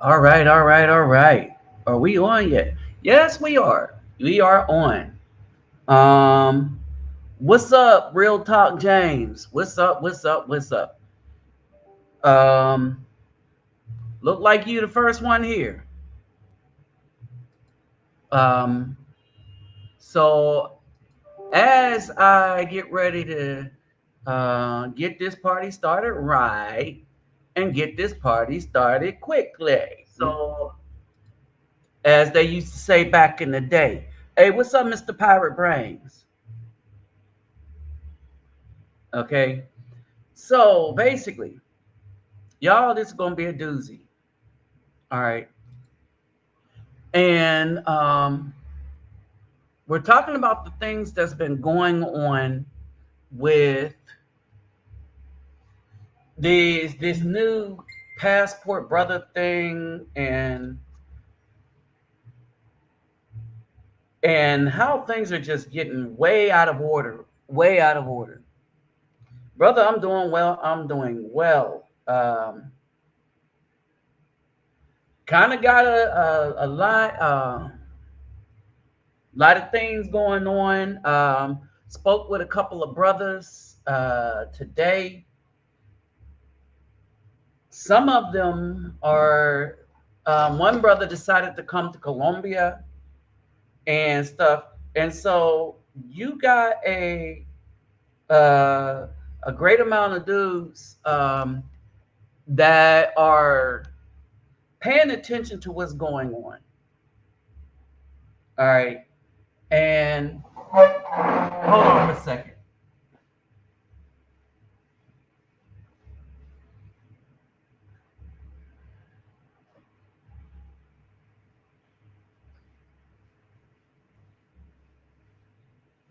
All right, all right, all right. Are we on yet? Yes, we are. We are on. Um, what's up, Real Talk James? What's up? What's up? What's up? Um, look like you the first one here. Um, so as I get ready to get this party started right and get this party started quickly. So as they used to say back in the day, hey, what's up, Mr. Pirate Brains? Okay. So basically, y'all, this is gonna be a doozy. All right. And we're talking about the things that's been going on with this new passport brother thing and how things are just getting way out of order. Way out of order. Brother, I'm doing well. I'm doing well. Kind of got a lot of things going on. Spoke with a couple of brothers today. Some of them are. One brother decided to come to Colombia and stuff, and so you got uh, a great amount of dudes that are paying attention to what's going on. All right, and hold on for a second.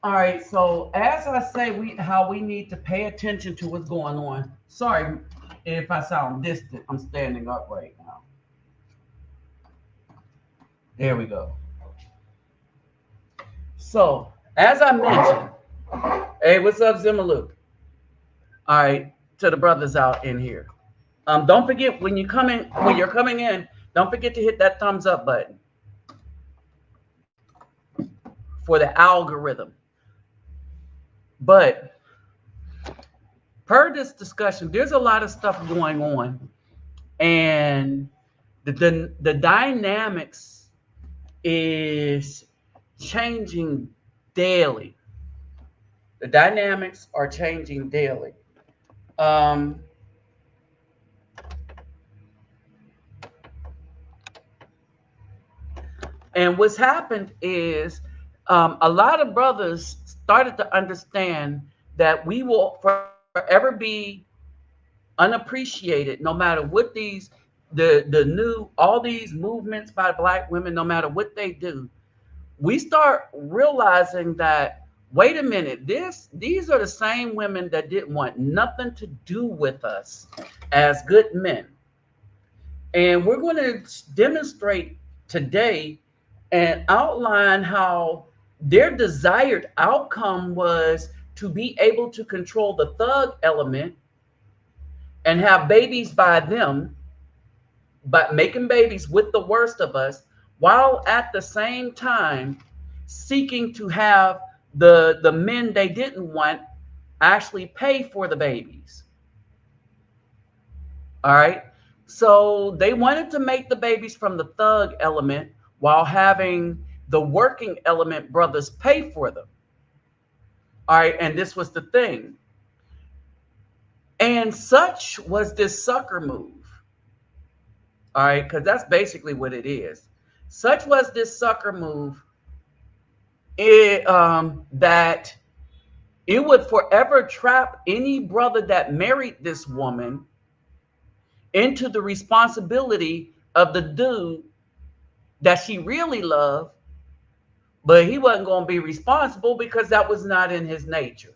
All right, so as I say, how we need to pay attention to what's going on. Sorry if I sound distant. I'm standing up right now. There we go. So as I mentioned, hey, what's up, Zimalu? All right, to the brothers out in here. Don't forget when you're coming in, don't forget to hit that thumbs up button for the algorithm. But per this discussion, there's a lot of stuff going on, and the dynamics is changing daily. The dynamics are changing daily. Um, and what's happened is a lot of brothers started to understand that we will forever be unappreciated no matter what the new all these movements by black women, no matter what they do. We start realizing that, wait a minute, these are the same women that didn't want nothing to do with us as good men. And we're going to demonstrate today and outline how their desired outcome was to be able to control the thug element and have babies by them, by making babies with the worst of us, while at the same time seeking to have the men they didn't want actually pay for the babies. All right. So they wanted to make the babies from the thug element while having the working element brothers pay for them. All right. And this was the thing. And such was this sucker move. All right. Because that's basically what it is. Such was this sucker move that it would forever trap any brother that married this woman into the responsibility of the dude that she really loved, but he wasn't going to be responsible because that was not in his nature.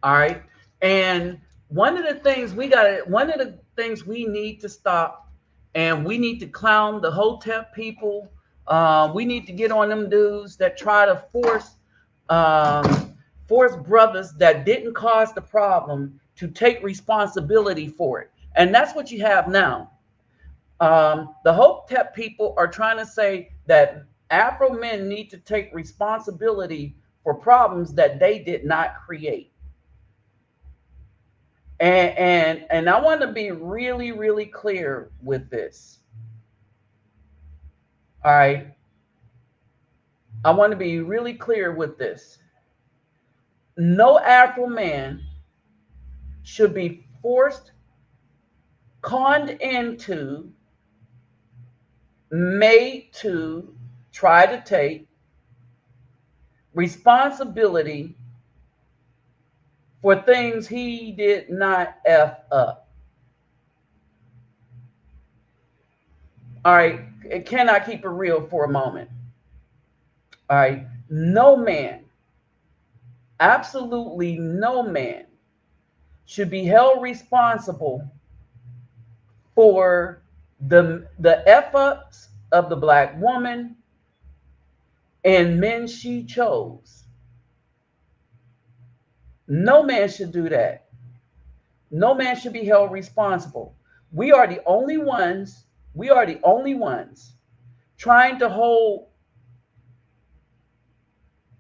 All right. And one of the things we need to stop, and we need to clown the Hotep people. We need to get on them dudes that try to force brothers that didn't cause the problem to take responsibility for it. And that's what you have now. The Hotep people are trying to say that Afro men need to take responsibility for problems that they did not create. And I want to be really, really clear with this. All right. I want to be really clear with this. No Afro man should be forced, conned into, made to try to take responsibility for things he did not F up. All right. Can I keep it real for a moment? All right. No man, absolutely no man, should be held responsible for the F ups of the black woman and men she chose. No man should do that. No man should be held responsible. We are the only ones, we are the only ones trying to hold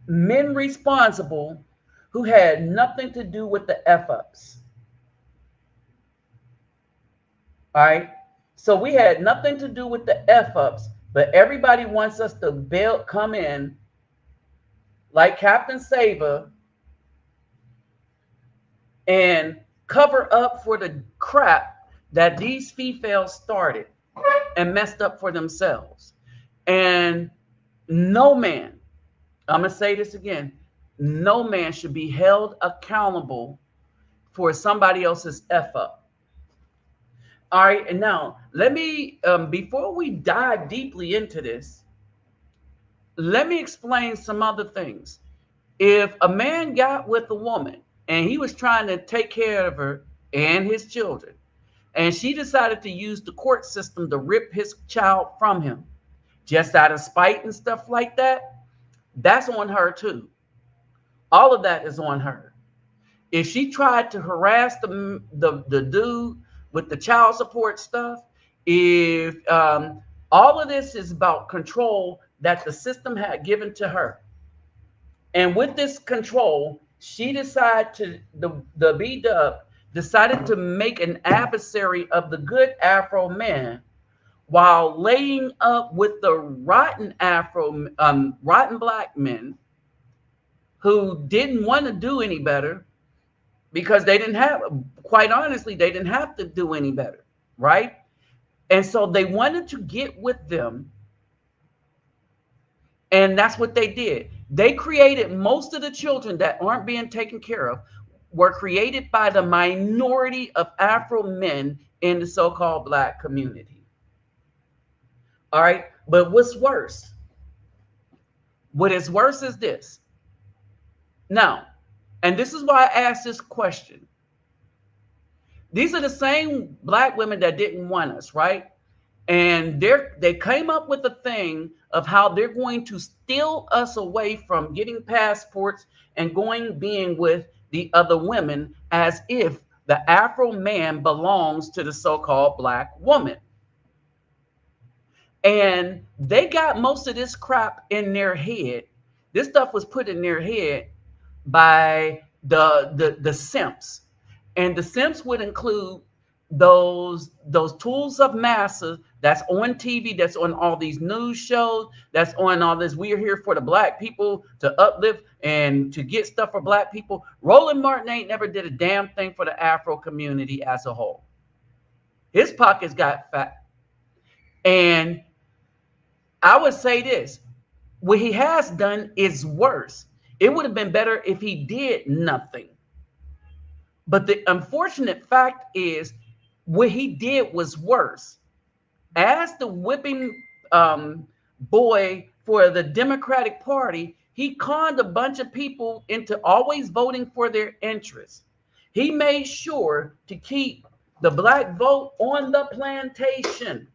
men responsible who had nothing to do with the F ups. All right. So we had nothing to do with the F ups, but everybody wants us to come in like Captain Saver and cover up for the crap that these females started and messed up for themselves. And no man, I'm going to say this again, no man should be held accountable for somebody else's F up. All right, and now let me, before we dive deeply into this, let me explain some other things. If a man got with a woman and he was trying to take care of her and his children, and she decided to use the court system to rip his child from him, just out of spite and stuff like that, that's on her too. All of that is on her. If she tried to harass the dude with the child support stuff, if all of this is about control that the system had given to her, and with this control, she decided to the B Dub decided to make an adversary of the good Afro man while laying up with the rotten rotten black men who didn't want to do any better because they didn't have, quite honestly, they didn't have to do any better, right? And so they wanted to get with them, and that's what they did. They created most of the children that aren't being taken care of were created by the minority of Afro men in the so-called black community. All right. But what's worse? What is worse is this. Now, and this is why I asked this question. These are the same black women that didn't want us, right? And they came up with a thing of how they're going to steal us away from getting passports and being with the other women as if the Afro man belongs to the so-called black woman. And they got most of this crap in their head. This stuff was put in their head by the simps. And the simps would include those tools of massa that's on TV, that's on all these news shows, that's on all this. We're here for the black people to uplift and to get stuff for black people. Roland Martin ain't never did a damn thing for the Afro community as a whole. His pockets got fat. And I would say this, what he has done is worse. It would have been better if he did nothing. But the unfortunate fact is what he did was worse. As the whipping boy for the Democratic Party, he conned a bunch of people into always voting for their interests. He made sure to keep the black vote on the plantation.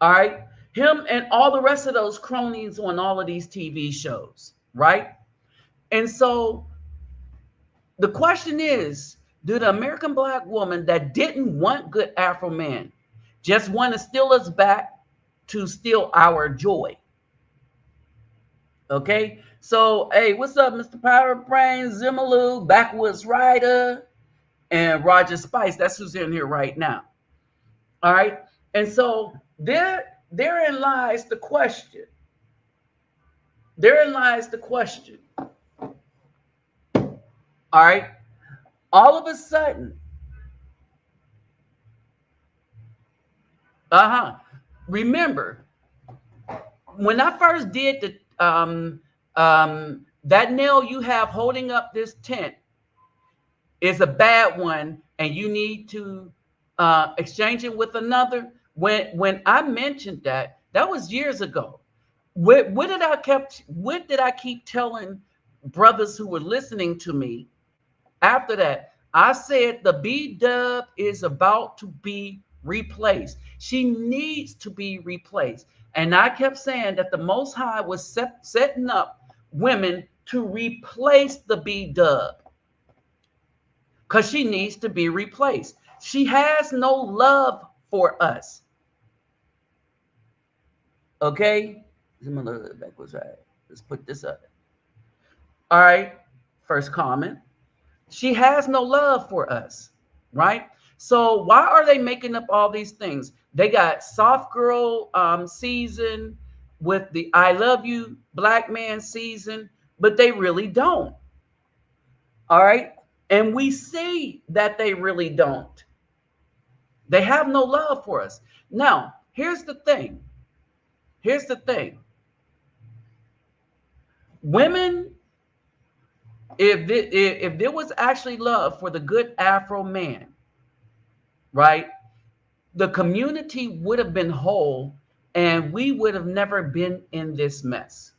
All right. Him and all the rest of those cronies on all of these TV shows. Right. And so the question is, Do the American black woman that didn't want good Afro men just want to steal us back to steal our joy? Okay. So, hey, what's up, Mr. Power Brain, Zimaloo, Backwoods Rider, and Roger Spice? That's who's in here right now. All right. And so therein lies the question. Therein lies the question. All right. All of a sudden, remember, when I first did that nail you have holding up this tent is a bad one, and you need to exchange it with another. When I mentioned that, that was years ago. What did I keep telling brothers who were listening to me after that? I said the B dub is about to be replaced. She needs to be replaced. And I kept saying that the Most High was setting up women to replace the B dub because she needs to be replaced. She has no love for us. Okay? Let's put this up. All right. First comment. She has no love for us, right? So why are they making up all these things? They got soft girl season with the I love you black man season, but they really don't. All right. And we see that they really don't. They have no love for us. Now, here's the thing. Here's the thing. Women, if there was actually love for the good Afro man, right? The community would have been whole and we would have never been in this mess.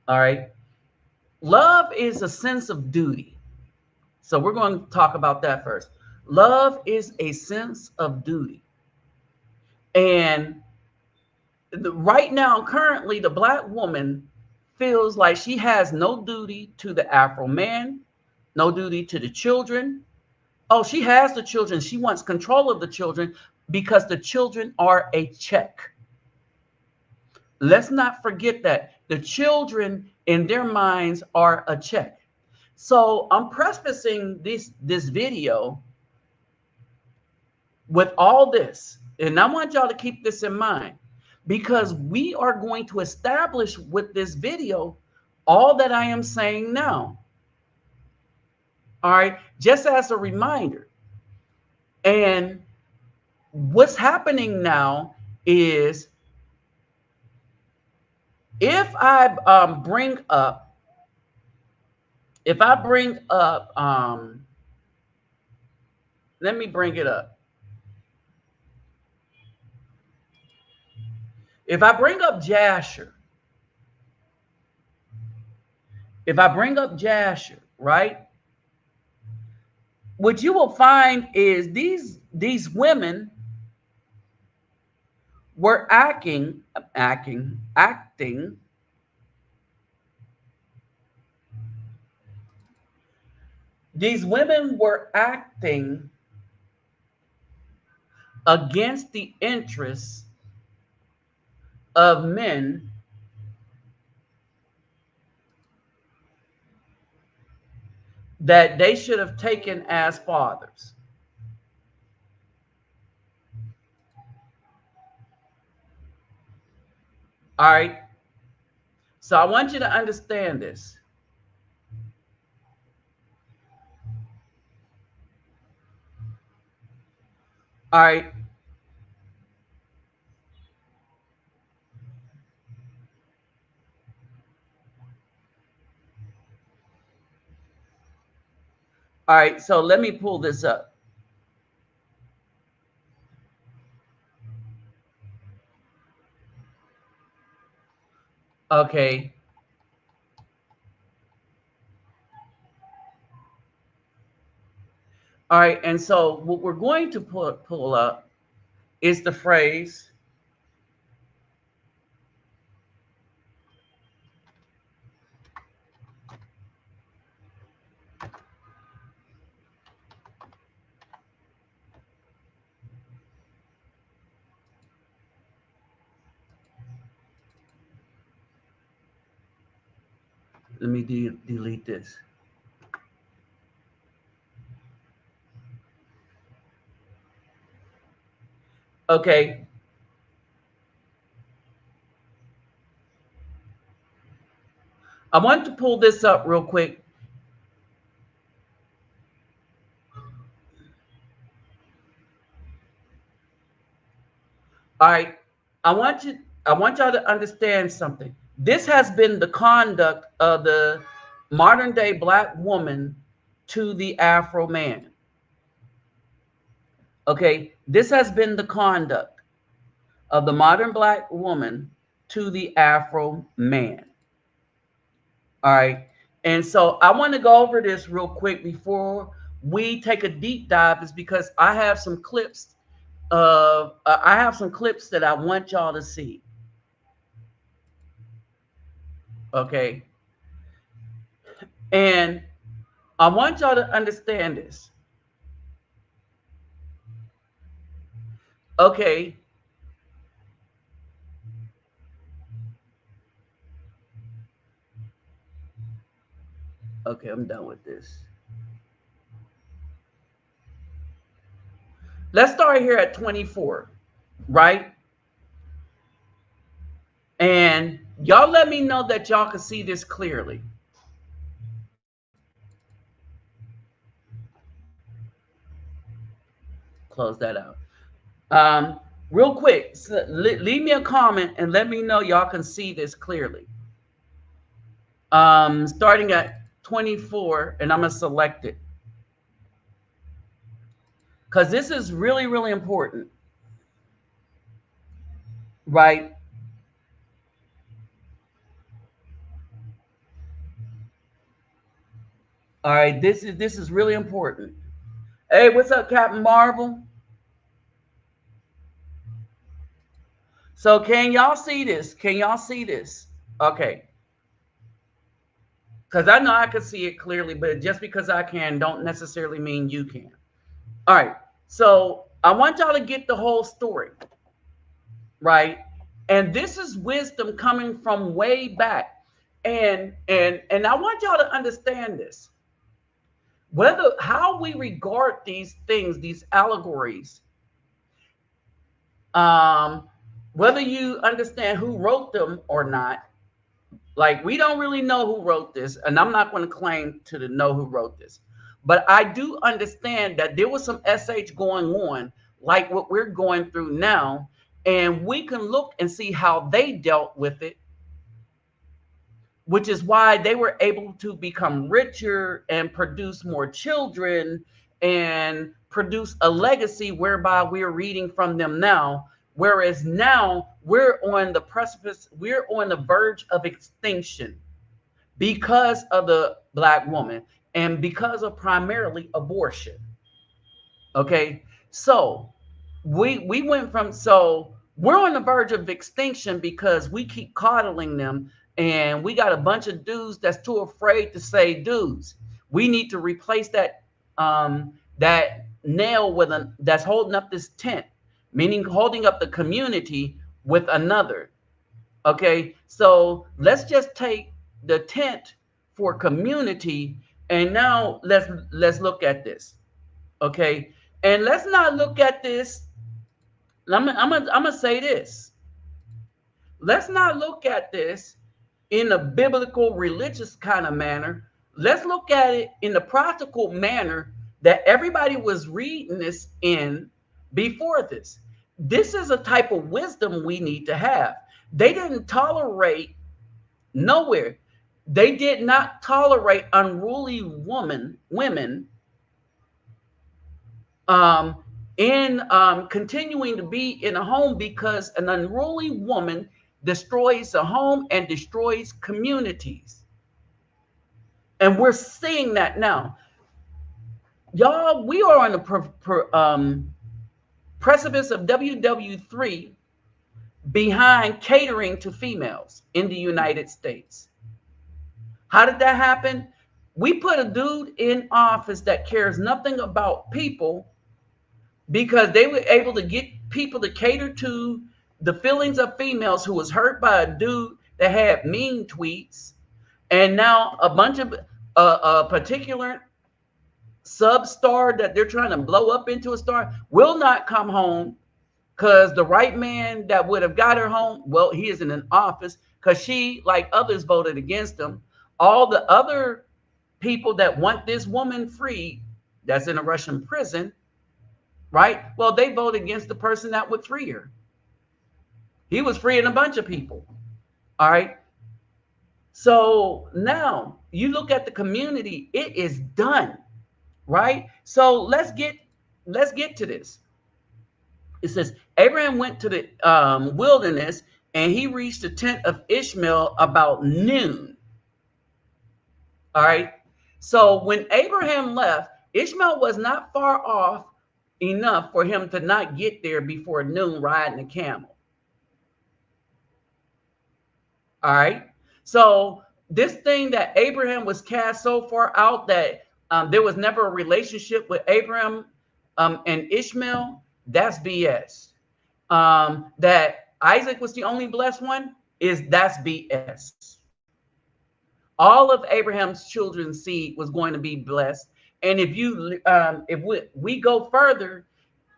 All right. Love is a sense of duty. So we're going to talk about that first. Love is a sense of duty. And right now, currently, the black woman feels like she has no duty to the Afro man, no duty to the children. Oh, she has the children. She wants control of the children because the children are a check. Let's not forget that the children in their minds are a check. So I'm prefacing this video with all this, and I want y'all to keep this in mind because we are going to establish with this video all that I am saying now. All right, just as a reminder. And what's happening now is if I bring up, let me bring it up. If I bring up Jasher, right? What you will find is these women were acting. These women were acting against the interests of men that they should have taken as fathers. All right. So I want you to understand this. All right. All right. So let me pull this up. Okay. All right. And so what we're going to pull up is the phrase, Let me delete this. Okay. I want to pull this up real quick. All right. I want you I want y'all to understand something. This has been the conduct of the modern day black woman to the Afro man. Okay? This has been the conduct of the modern black woman to the Afro man. All right. And so I want to go over this real quick before we take a deep dive, is because I have some clips that I want y'all to see. Okay. And I want y'all to understand this. Okay. Okay, I'm done with this. Let's start here at 24, right? And y'all let me know that y'all can see this clearly. Close that out. Real quick, so leave me a comment and let me know y'all can see this clearly. Starting at 24, and I'm gonna select it because this is really, really important, right? All right, this is really important. Hey, what's up, Captain Marvel? So can y'all see this? Can y'all see this? Okay. Because I know I can see it clearly, but just because I can don't necessarily mean you can. All right. So I want y'all to get the whole story, right? And this is wisdom coming from way back. And I want y'all to understand this. Whether how we regard these things, these allegories, um, whether you understand who wrote them or not, like we don't really know who wrote this, and I'm not going to claim to know who wrote this, but I do understand that there was some sh going on, like what we're going through now, and we can look and see how they dealt with it, which is why they were able to become richer and produce more children and produce a legacy whereby we're reading from them now. Whereas now we're on the precipice, we're on the verge of extinction because of the black woman and because of primarily abortion. Okay. So we went from, so we're on the verge of extinction because we keep coddling them, and we got a bunch of dudes that's too afraid to say dudes. We need to replace that nail with a that's holding up this tent, meaning holding up the community with another. Okay, so let's just take the tent for community, and now let's look at this. Okay, and let's not look at this. I'm gonna say this. Let's not look at this in a biblical, religious kind of manner. Let's look at it in the practical manner that everybody was reading this in before this. This is a type of wisdom we need to have. They didn't tolerate nowhere. They did not tolerate unruly women um, in continuing to be in a home, because an unruly woman destroys a home and destroys communities. And we're seeing that now. Y'all, we are on the precipice of WW3 behind catering to females in the United States. How did that happen? We put a dude in office that cares nothing about people because they were able to get people to cater to the feelings of females who was hurt by a dude that had mean tweets. And now a bunch of a particular sub star that they're trying to blow up into a star will not come home because the right man that would have got her home, well, he isn't in office because she, like others, voted against him. All the other people that want this woman free, that's in a Russian prison, right? Well, they voted against the person that would free her. He was freeing a bunch of people. All right. So now you look at the community, it is done, right? So let's get to this. It says Abraham went to the wilderness and he reached the tent of Ishmael about noon. All right. So when Abraham left, Ishmael was not far off enough for him to not get there before noon riding a camel. All right. So this thing that Abraham was cast so far out that there was never a relationship with Abraham and Ishmael, that's BS. That Isaac was the only blessed one, that's BS. All of Abraham's children's seed was going to be blessed. And if we go further,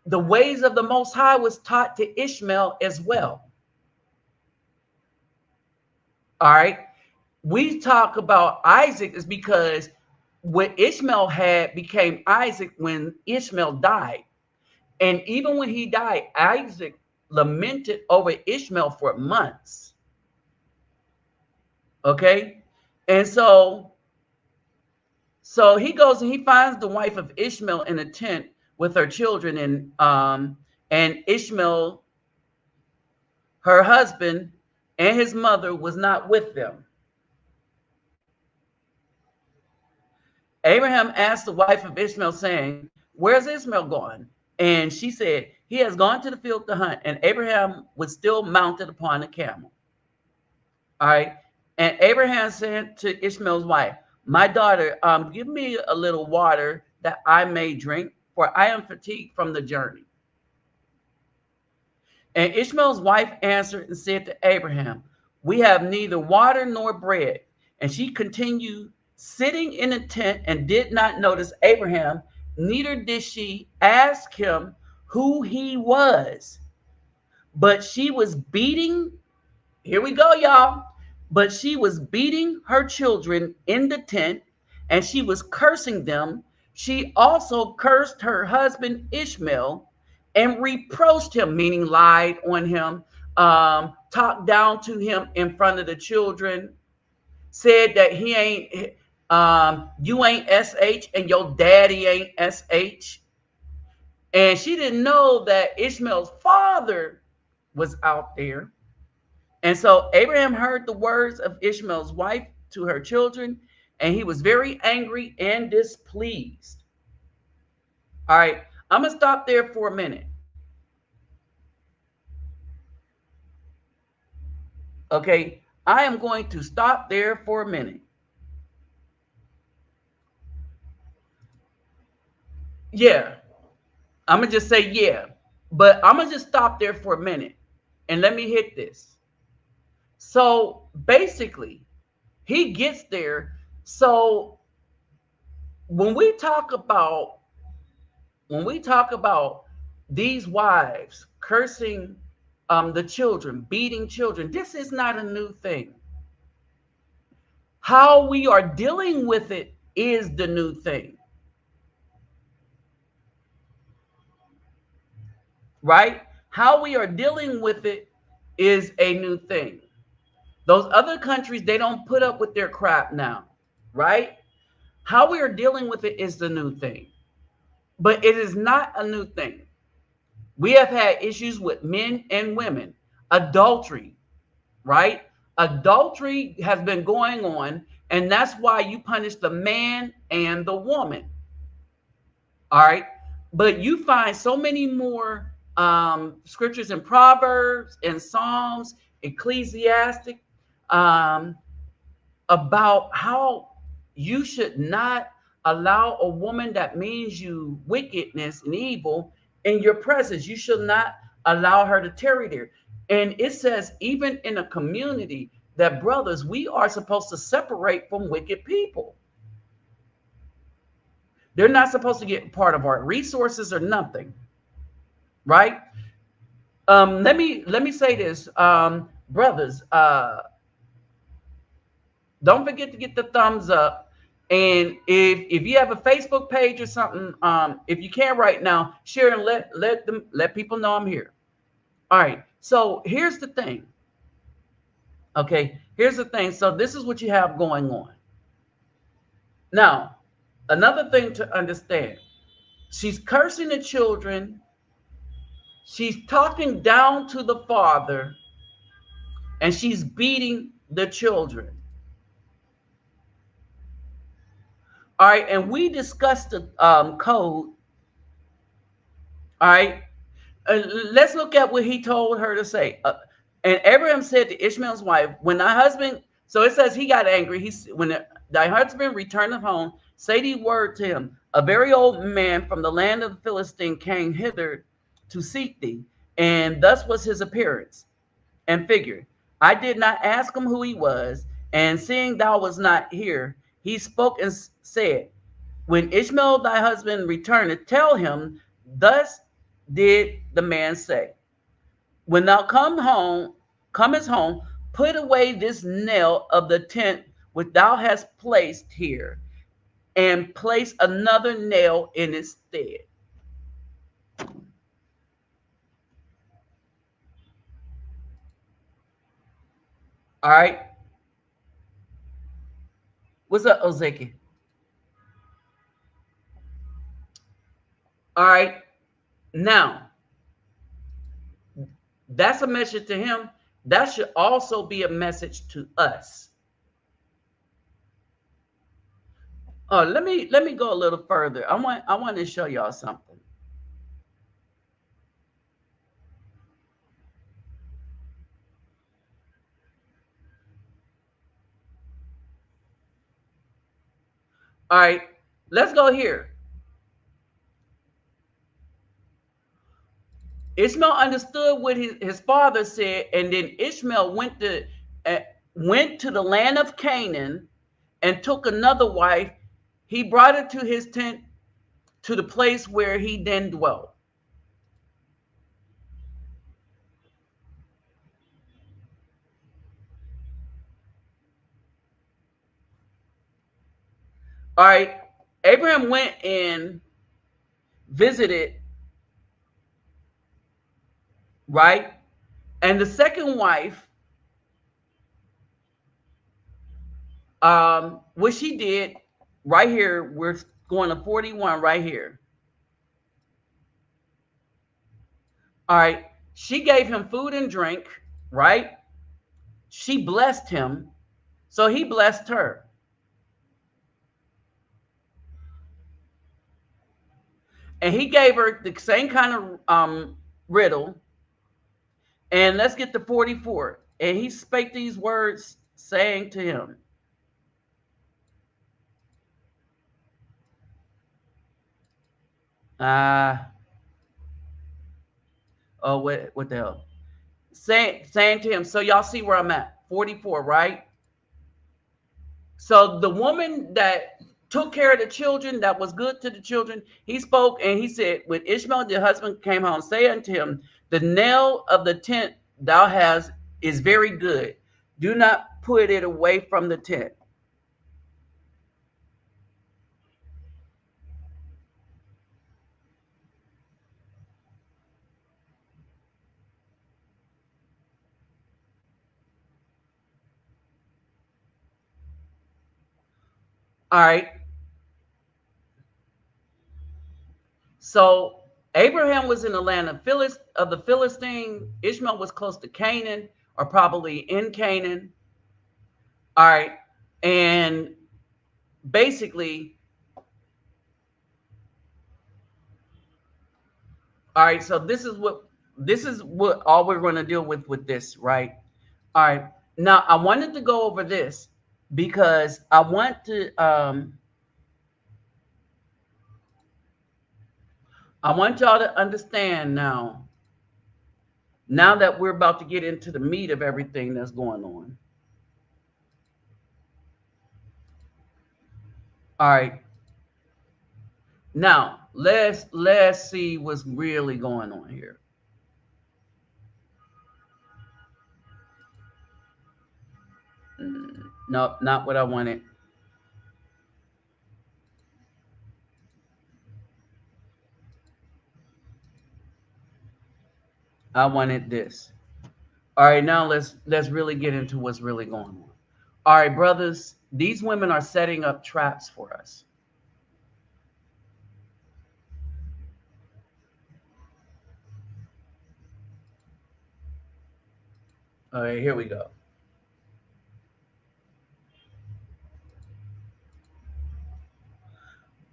the ways of the Most High was taught to Ishmael as well. All right. We talk about Isaac is because what Ishmael had became Isaac when Ishmael died. And even when he died, Isaac lamented over Ishmael for months. Okay. And so he goes and he finds the wife of Ishmael in a tent with her children, and Ishmael, her husband, and his mother was not with them. Abraham asked the wife of Ishmael, saying, "Where's Ishmael gone?" And she said, "He has gone to the field to hunt." And Abraham was still mounted upon a camel. All right. And Abraham said to Ishmael's wife, "My daughter, give me a little water that I may drink, for I am fatigued from the journey." And Ishmael's wife answered and said to Abraham, "We have neither water nor bread." And she continued sitting in a tent and did not notice Abraham, neither did she ask him who he was. But she was beating, here we go, y'all. But she was beating her children in the tent and she was cursing them. She also cursed her husband Ishmael and reproached him, meaning lied on him, talked down to him in front of the children, said that he ain't, you ain't SH and your daddy ain't SH. And she didn't know that Ishmael's father was out there. And so Abraham heard the words of Ishmael's wife to her children, and he was very angry and displeased. All right, I'm going to stop there for a minute. Okay, I am going to stop there for a minute. Yeah, I'm going to just say yeah, but I'm going to just stop there for a minute and let me hit this. So basically, he gets there. So when we talk about these wives cursing the children, beating children, this is not a new thing. How we are dealing with it is the new thing. Right? How we are dealing with it is a new thing. Those other countries, they don't put up with their crap now, right? How we are dealing with it is the new thing. But it is not a new thing. We have had issues with men and women. Adultery, right? Adultery has been going on, and that's why you punish the man and the woman. All right. But you find so many more scriptures in Proverbs and Psalms, Ecclesiastic, um, about how you should not allow a woman that means you wickedness and evil in your presence. You should not allow her to tarry there. And it says, even in a community, that, brothers, we are supposed to separate from wicked people. They're not supposed to get part of our resources or nothing, right? Let me say this, brothers. Don't forget to get the thumbs up. And if you have a Facebook page or something, if you can right now, share and let people know I'm here. All right. So here's the thing. Okay. Here's the thing. So this is what you have going on. Now, another thing to understand. She's cursing the children. She's talking down to the father, and she's beating the children. All right. And we discussed the code. All right. Let's look at what he told her to say. And Abraham said to Ishmael's wife, when thy husband, so it says he got angry. When thy husband returneth home, say the word to him. A very old man from the land of the Philistine came hither to seek thee. And thus was his appearance and figure. I did not ask him who he was. And seeing thou was not here, he spoke and said, when Ishmael thy husband returneth, tell him, thus did the man say, when thou comest home, put away this nail of the tent which thou hast placed here, and place another nail in its stead. All right. What's up, Ozeki? All right. Now, that's a message to him. That should also be a message to us. Oh, let me go a little further. I want to show y'all something. All right, let's go here. Ishmael understood what his father said, and then Ishmael went to the land of Canaan and took another wife. He brought her to his tent, to the place where he then dwelt. All right, Abraham went and visited, right? And the second wife, what she did right here, we're going to 41 right here. All right, she gave him food and drink, right? She blessed him, so he blessed her. And he gave her the same kind of riddle. And let's get to 44. And he spake these words, saying to him, uh, oh, what the hell? Saying to him, so y'all see where I'm at, 44, right? So the woman that took care of the children, that was good to the children, he spoke and he said, when Ishmael, the husband, came home, say unto him, the nail of the tent thou hast is very good. Do not put it away from the tent. All right. So Abraham was in the land of the Philistine. Ishmael was close to Canaan, or probably in Canaan. All right. And basically, all right, so this is what all we're going to deal with this, right? All right. Now I wanted to go over this because I want y'all to understand now that we're about to get into the meat of everything that's going on. All right. Now let's see what's really going on here. No, not what I wanted. I wanted this. All right, now let's really get into what's really going on. All right, brothers, these women are setting up traps for us. All right, here we go.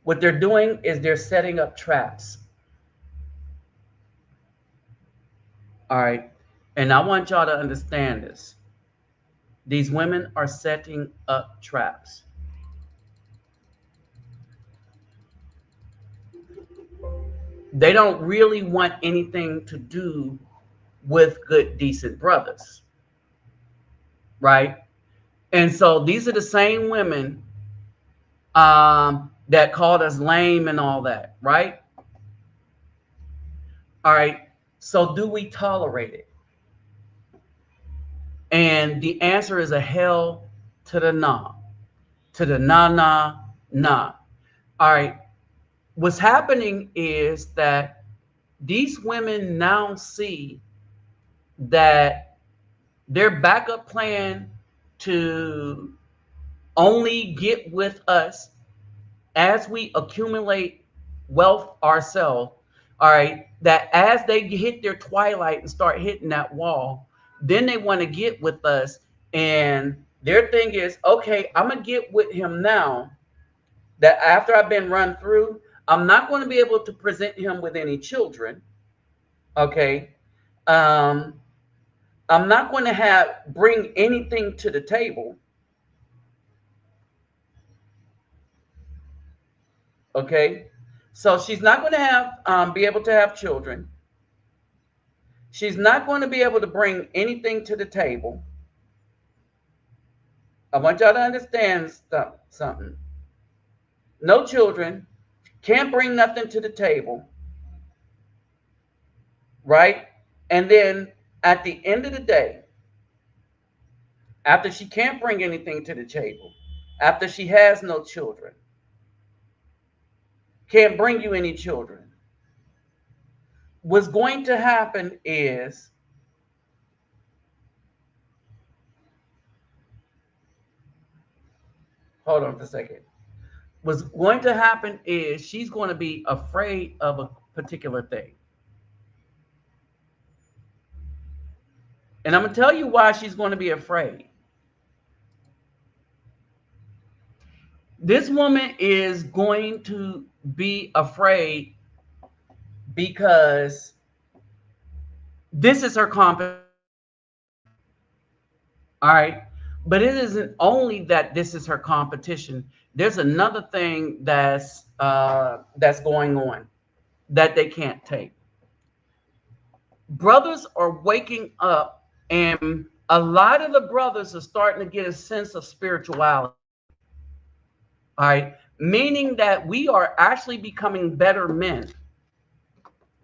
What they're doing is they're setting up traps. All right. And I want y'all to understand this. These women are setting up traps. They don't really want anything to do with good, decent brothers. Right. And so these are the same women that called us lame and all that. Right. All right. So do we tolerate it? And the answer is a hell to the nah, to the nah, nah, nah. All right. What's happening is that these women now see that their backup plan to only get with us as we accumulate wealth ourselves, all right, that as they hit their twilight and start hitting that wall, then they want to get with us. And their thing is, okay, I'm going to get with him now that after I've been run through, I'm not going to be able to present him with any children. Okay. Um, I'm not going to bring anything to the table. Okay. So she's not going to be able to have children. She's not going to be able to bring anything to the table. I want y'all to understand something. No children, can't bring nothing to the table, right? And then at the end of the day, after she can't bring anything to the table, after she has no children, can't bring you any children, what's going to happen is, hold on for a second. What's going to happen is she's going to be afraid of a particular thing. And I'm going to tell you why she's going to be afraid. This woman is going to be afraid because this is her competition. All right. But it isn't only that this is her competition. There's another thing that's going on that they can't take. Brothers are waking up, and a lot of the brothers are starting to get a sense of spirituality. All right. Meaning that we are actually becoming better men.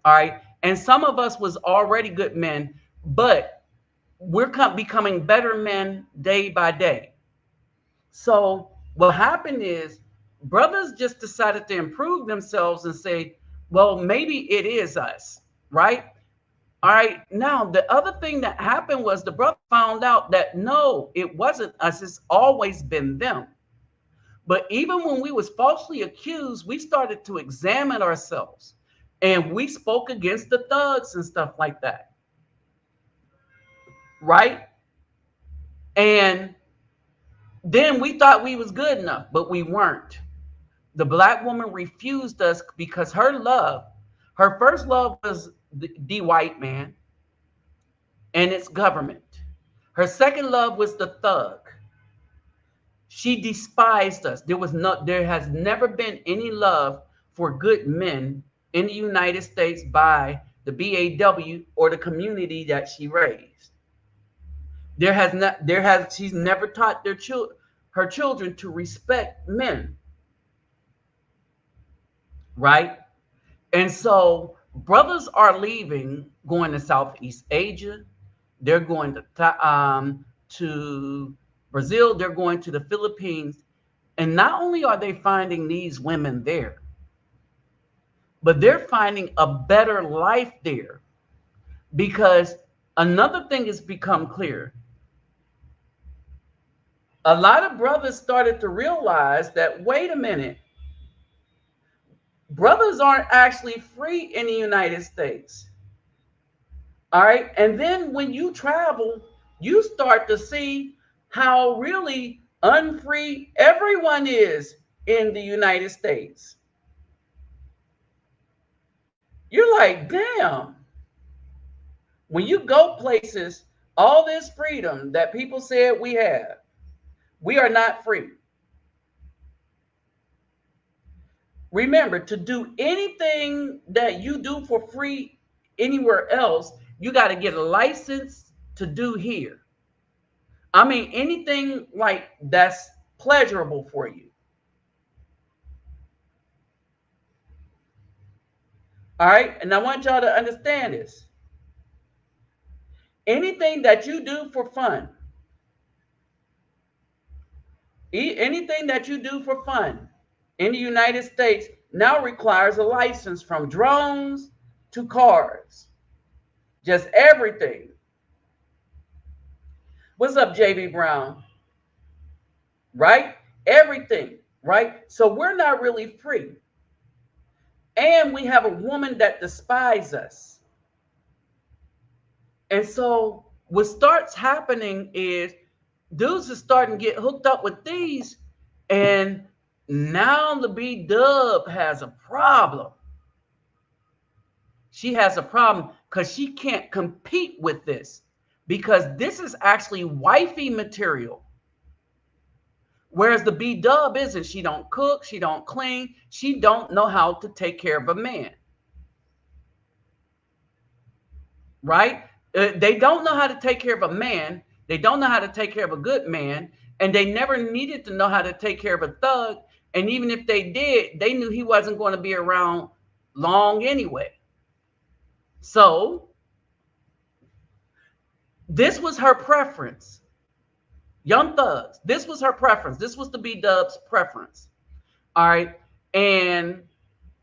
All right. And some of us was already good men, but we're becoming better men day by day. So what happened is brothers just decided to improve themselves and say, well, maybe it is us, right? All right. Now, the other thing that happened was the brother found out that no, it wasn't us. It's always been them. But even when we was falsely accused, we started to examine ourselves and we spoke against the thugs and stuff like that. Right. And then we thought we was good enough, but we weren't. The black woman refused us because her first love was the white man and its government. Her second love was the thug. She despised us. There has never been any love for good men in the United States by the BAW or the community that she raised. She's never taught her children to respect men. right? And so brothers are leaving, going to Southeast Asia. They're going to Brazil. They're going to the Philippines. And not only are they finding these women there, but they're finding a better life there. Because another thing has become clear. A lot of brothers started to realize that, wait a minute, brothers aren't actually free in the United States. All right. And then when you travel, you start to see how really unfree everyone is in the United States. You're like, damn, when you go places, all this freedom that people said we have, we are not free. Remember, to do anything that you do for free anywhere else, you got to get a license to do here. I mean, anything like that's pleasurable for you. All right. And I want y'all to understand this. Anything that you do for fun, anything that you do for fun in the United States now requires a license, from drones to cars, just everything. What's up, JB Brown? Right? Everything, right? So we're not really free. And we have a woman that despises us. And so what starts happening is dudes are starting to get hooked up with these, and now the B Dub has a problem. She has a problem because she can't compete with this, because this is actually wifey material. Whereas the B Dub isn't. She don't cook, she don't clean, she don't know how to take care of a man. Right? They don't know how to take care of a man. They don't know how to take care of a good man. And they never needed to know how to take care of a thug. And even if they did, they knew he wasn't going to be around long anyway. So this was her preference. Young Thugs, this was her preference. This was the B Dub's preference. All right. And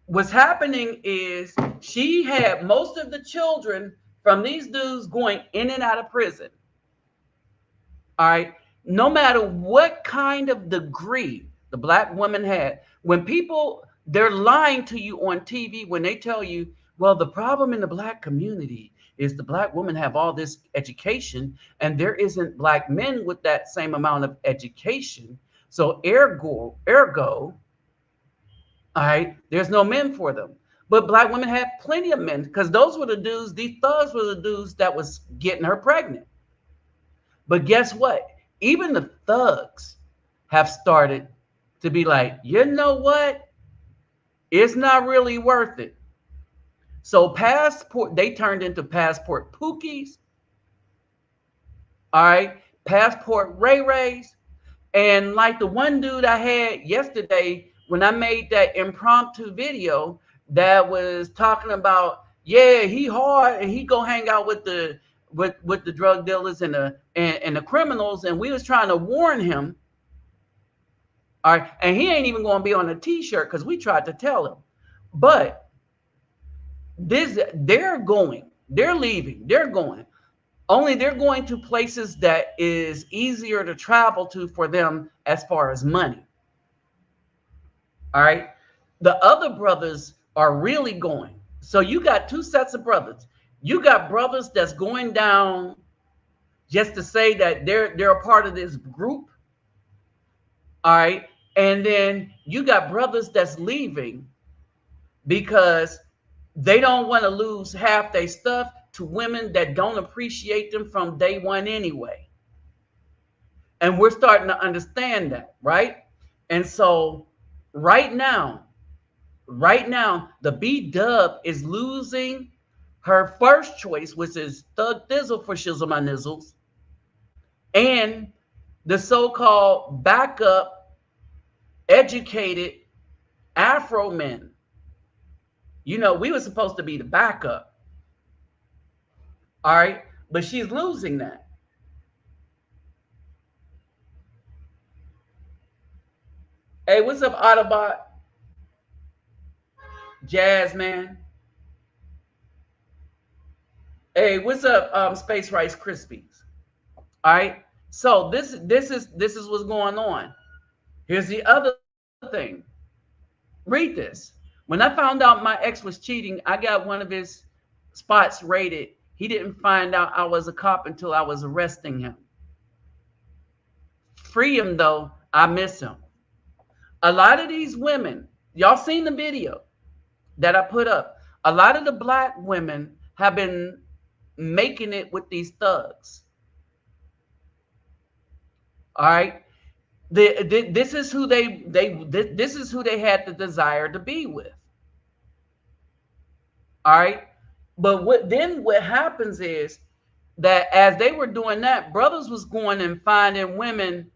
what's happening is she had most of the children from these dudes going in and out of prison. All right. No matter what kind of degree the black woman had, when people, they're lying to you on TV when they tell you, well, the problem in the black community is the black women have all this education and there isn't black men with that same amount of education. So ergo, all right, there's no men for them. But black women had plenty of men, because those were the dudes, these thugs were the dudes that was getting her pregnant. But guess what? Even the thugs have started to be like, you know what? It's not really worth it. So passport, they turned into passport Pookies. All right. Passport Ray Rays. And like the one dude I had yesterday when I made that impromptu video that was talking about, yeah, he hard and he go hang out with the drug dealers and the criminals, and we was trying to warn him. All right, and he ain't even going to be on a t-shirt because we tried to tell him. But they're leaving, they're going. Only they're going to places that is easier to travel to for them as far as money. All right. The other brothers are really going. So you got two sets of brothers. You got brothers that's going down just to say that they're a part of this group. All right. And then you got brothers that's leaving because they don't want to lose half their stuff to women that don't appreciate them from day one anyway. And we're starting to understand that, right? And so right now, the B Dub is losing her first choice, which is Thug Thizzle for Shizzle My Nizzles, and the so-called backup educated Afro men. We were supposed to be the backup. All right. But she's losing that. Hey, what's up, Autobot? Jazz man. Hey, what's up, Space Rice Krispies? All right. So this is what's going on. Here's the other thing. Read this. When I found out my ex was cheating, I got one of his spots rated. He didn't find out I was a cop until I was arresting him. Free him though. I miss him. A lot of these women, y'all seen the video that I put up. A lot of the black women have been making it with these thugs. All right. This is who this is who they had the desire to be with. All right. But what happens is that as they were doing that, brothers was going and finding women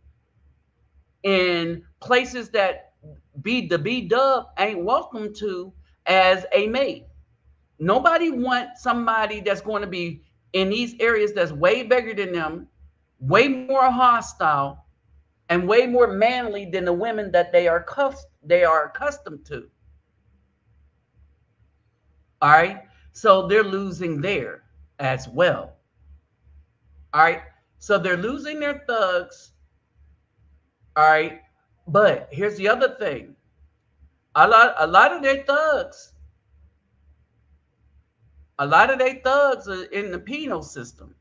in places that the B dub ain't welcome to as a mate. Nobody wants somebody that's going to be in these areas that's way bigger than them, way more hostile, and way more manly than the women that they are accustomed to. All right. So they're losing there as well. All right. So they're losing their thugs. All right. But here's the other thing. A lot of their thugs, a lot of their thugs are in the penal system.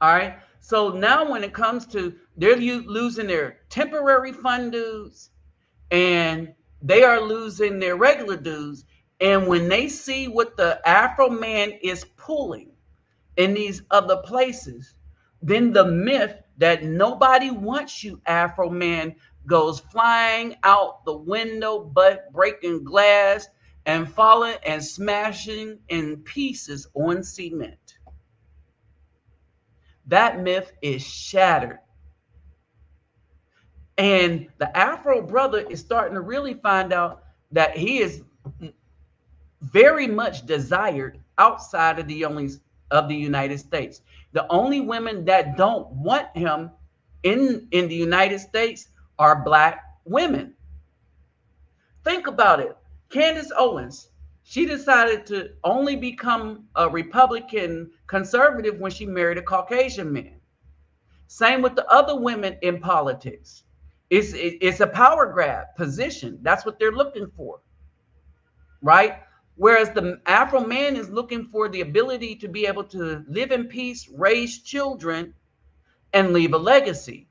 All right. So now when it comes to they're losing their temporary fund dues and they are losing their regular dues. And when they see what the Afro man is pulling in these other places, then the myth that nobody wants you, Afro man, goes flying out the window, but breaking glass and falling and smashing in pieces on cement. That myth is shattered. And the Afro brother is starting to really find out that he is very much desired outside of the United States. The only women that don't want him in the United States are black women. Think about it. Candace Owens, she decided to only become a Republican conservative when she married a Caucasian man. Same with the other women in politics. It's a power grab position. That's what they're looking for, right? Whereas the Afro man is looking for the ability to be able to live in peace, raise children, and leave a legacy.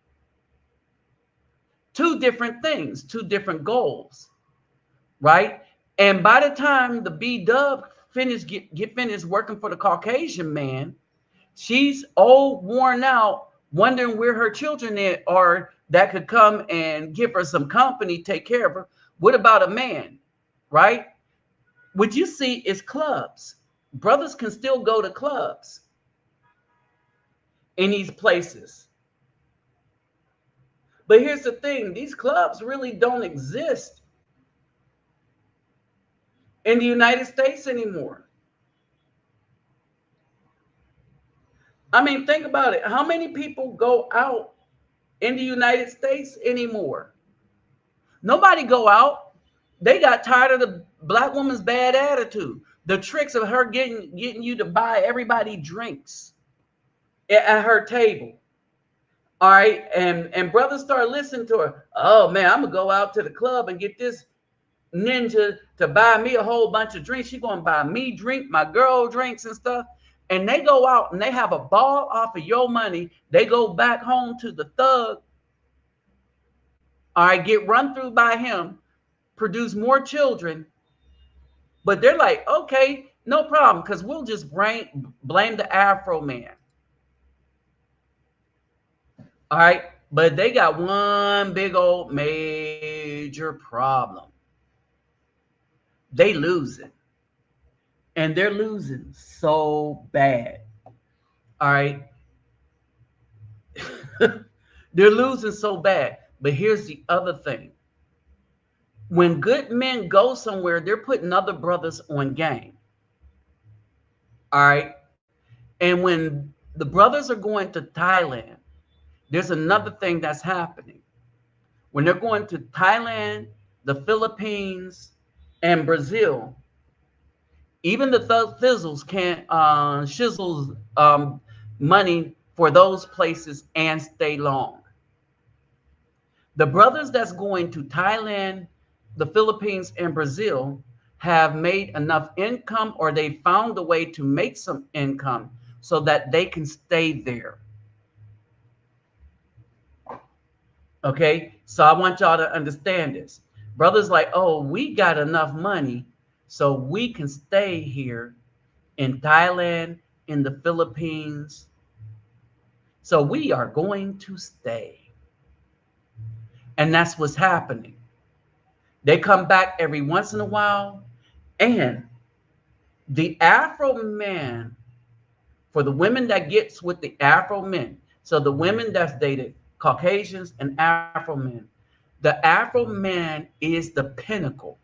Two different things, two different goals, right? And by the time the B Dub get finished working for the Caucasian man, she's old, worn out, wondering where her children are that could come and give her some company, take care of her. What about a man, right? What you see is clubs. Brothers can still go to clubs in these places. But here's the thing, these clubs really don't exist in the United States anymore. I mean, think about it. How many people go out in the United States anymore? Nobody go out. They got tired of the black woman's bad attitude. The tricks of her getting you to buy everybody drinks at her table. All right. And brothers start listening to her. Oh man, I'm gonna go out to the club and get this ninja to buy me a whole bunch of drinks. She's gonna buy me drink, my girl drinks and stuff. And they go out and they have a ball off of your money. They go back home to the thug. All right, get run through by him, produce more children. But they're like, okay, no problem, because we'll just blame the Afro man. All right, but they got one big old major problem. They losing. And they're losing so bad. All right. They're losing so bad. But here's the other thing. When good men go somewhere, they're putting other brothers on game. All right. And when the brothers are going to Thailand, there's another thing that's happening. When they're going to Thailand, the Philippines, and Brazil, even the Thizzles can't shizzles money for those places and stay long. The brothers that's going to Thailand, the Philippines, and Brazil have made enough income, or they found a way to make some income so that they can stay there. Okay, so I want y'all to understand this. Brothers like, oh, we got enough money so we can stay here in Thailand, in the Philippines. So we are going to stay. And that's what's happening. They come back every once in a while. And the Afro man, for the women that gets with the Afro men, so the women that's dated Caucasians and Afro men, the Afro man is the pinnacle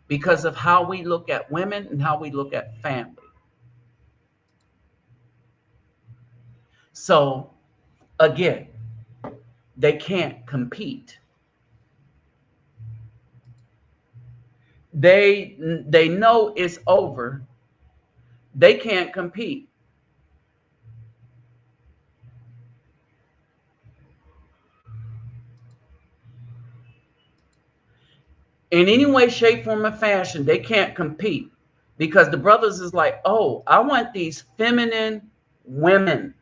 because of how we look at women and how we look at family. So again, they can't compete. They know it's over. They can't compete. In any way, shape, form, or fashion, they can't compete because the brothers is like, oh, I want these feminine women.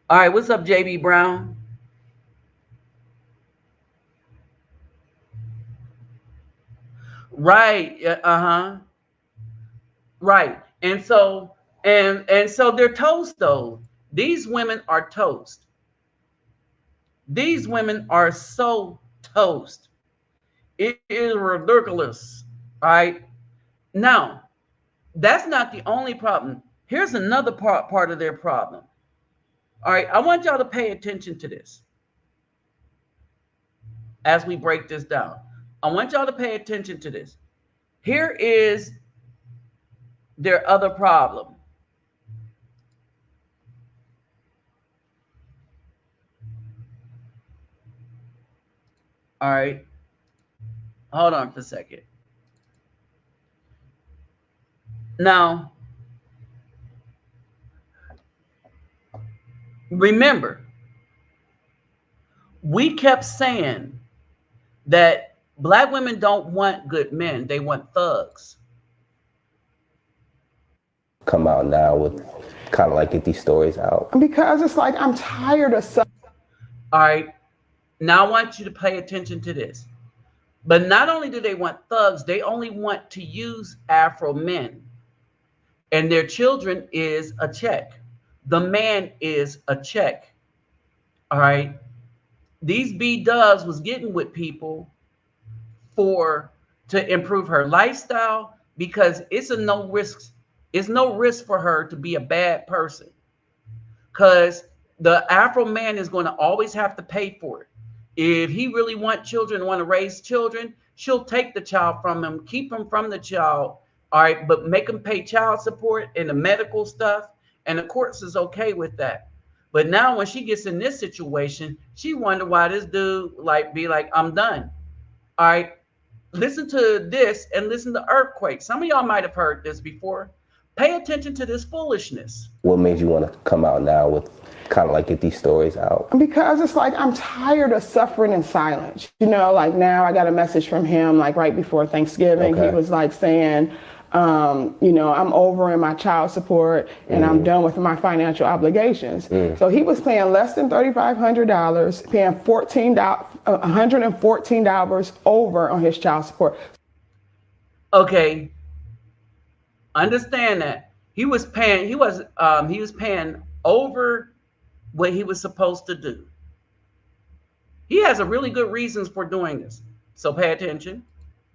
All right, what's up, JB Brown? Right, right. And so they're toast though. These women are toast. These women are so toast. It is ridiculous. All right. Now, that's not the only problem. Here's another part of their problem. All right, I want y'all to pay attention to this as we break this down. I want y'all to pay attention to this. Here is their other problem. All right. Hold on for a second. Now, remember, we kept saying that Black women don't want good men, they want thugs. Come out now with kind of like get these stories out? Because it's like I'm tired of All right. Now I want you to pay attention to this. But not only do they want thugs, they only want to use Afro men. And their children is a check. The man is a check. All right. These B Dubs was getting with people to improve her lifestyle because it's no risk for her to be a bad person. Because the Afro man is going to always have to pay for it. If he really want children, want to raise children, she'll take the child from him, keep him from the child, all right, but make him pay child support and the medical stuff, and the courts is okay with that. But now when she gets in this situation, she wonder why this dude be like, I'm done. All right, listen to this and listen to Earthquake. Some of y'all might have heard this before. Pay attention to this foolishness. What made you want to come out now with kind of like get these stories out? Because it's like I'm tired of suffering in silence. You know, like now I got a message from him like right before Thanksgiving. Okay. He was like saying, you know, I'm over in my child support and I'm done with my financial obligations. So he was paying less than $3,500, paying $114 over on his child support. Okay. Understand that he was paying over what he was supposed to do. He has a really good reasons for doing this. So pay attention.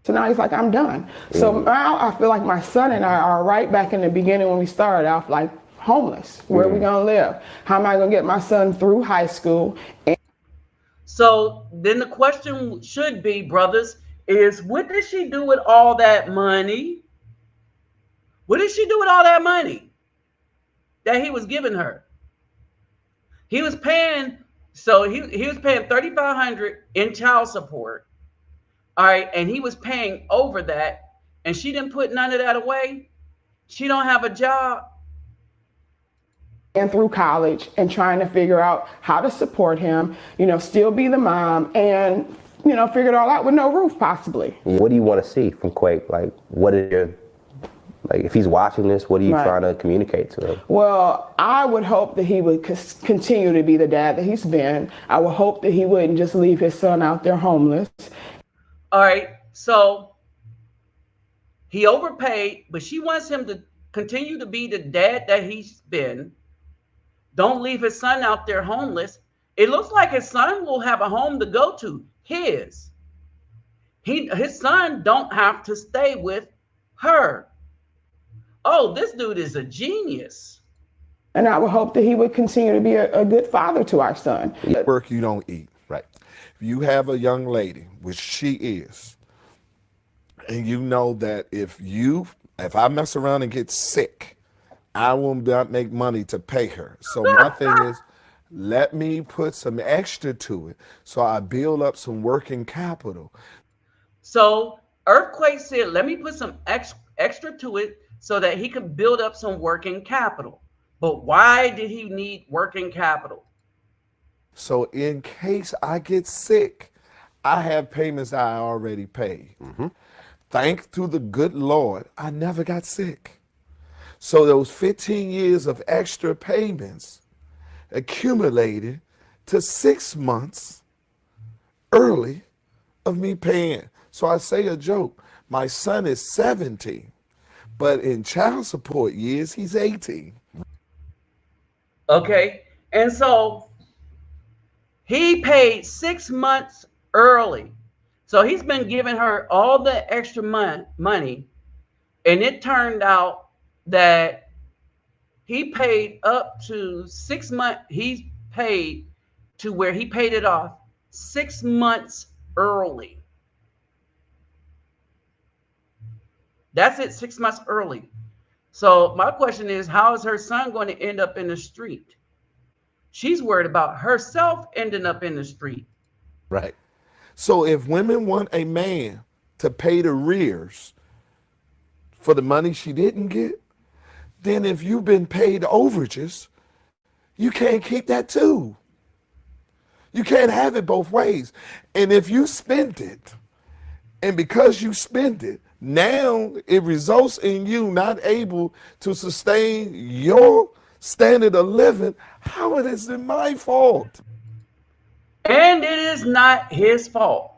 So now he's like, I'm done. So now I feel like my son and I are right back in the beginning when we started off, like homeless. Where are we gonna live? How am I gonna get my son through high school? So then the question should be, brothers, is what did she do with all that money? What did she do with all that money that he was giving her? He was paying, so he was paying 3,500 in child support. All right, and he was paying over that, and she didn't put none of that away. She don't have a job. And through college and trying to figure out how to support him, still be the mom and, figure it all out with no roof possibly. What do you want to see from Quake? Like, what is your, like, if he's watching this, what are you trying to communicate to him? Well, I would hope that he would continue to be the dad that he's been. I would hope that he wouldn't just leave his son out there homeless. All right, so he overpaid, but she wants him to continue to be the dad that he's been. Don't leave his son out there homeless. It looks like his son will have a home to go to. His son don't have to stay with her. Oh, this dude is a genius. And I would hope that he would continue to be a good father to our son. Work you don't eat. Right. If you have a young lady, which she is, and you know that if I mess around and get sick, I will not make money to pay her. So my thing is, let me put some extra to it so I build up some working capital. So Earthquake said, let me put some extra to it so that he could build up some working capital. But why did he need working capital? So in case I get sick, I have payments I already paid. Thanks to the good Lord, I never got sick. So those 15 years of extra payments accumulated to 6 months early of me paying. So I say a joke, my son is 17, but in child support years, he's 18. Okay, and so he paid 6 months early. So he's been giving her all the extra money, and it turned out that he paid up to 6 months. He's paid to where he paid it off 6 months early. That's it, 6 months early. So my question is, how is her son going to end up in the street? She's worried about herself ending up in the street. Right. So if women want a man to pay the arrears for the money she didn't get, then if you've been paid overages, you can't keep that too. You can't have it both ways. And if you spend it, and because you spend it, now it results in you not able to sustain your standard of living, how it is it my fault? And it is not his fault.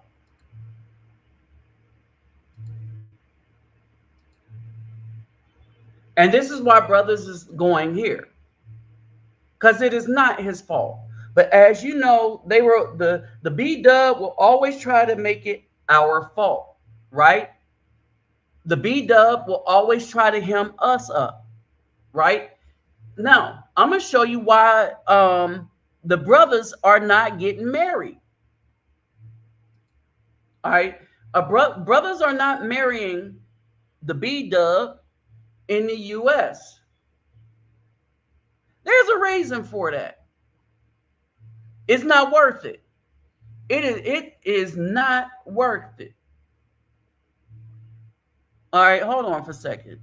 And this is why brothers is going here, because it is not his fault. But as you know, they were the B-dub will always try to make it our fault, right? The B-dub will always try to hem us up, right? Now, I'm going to show you why the brothers are not getting married. All right. Brothers are not marrying the B-dub in the U.S. There's a reason for that. It's not worth it. It is not worth it. All right, hold on for a second.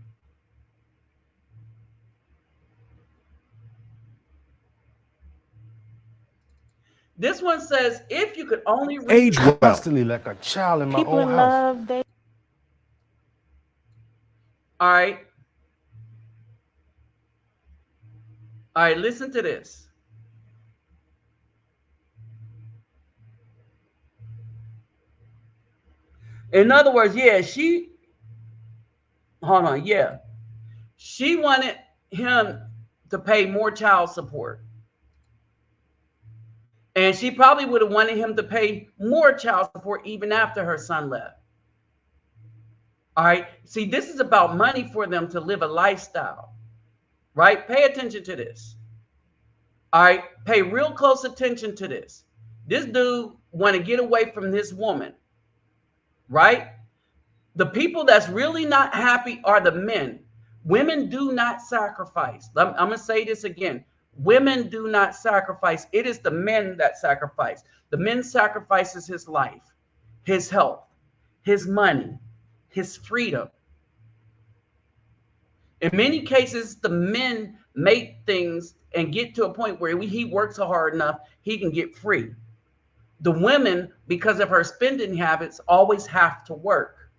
This one says, if you could only age constantly like a child in my People own in house. love, they All right. All right, listen to this. In other words, hold on, she wanted him to pay more child support. And she probably would have wanted him to pay more child support even after her son left. All right. See, this is about money for them to live a lifestyle, right? Pay attention to this. All right, pay real close attention to this. This dude want to get away from this woman, right? The people that's really not happy are the men. Women do not sacrifice. I'm going to say this again. Women do not sacrifice. It is the men that sacrifice. The men sacrifices his life, his health, his money, his freedom. In many cases, the men make things and get to a point where he works hard enough, he can get free. The women, because of her spending habits, always have to work.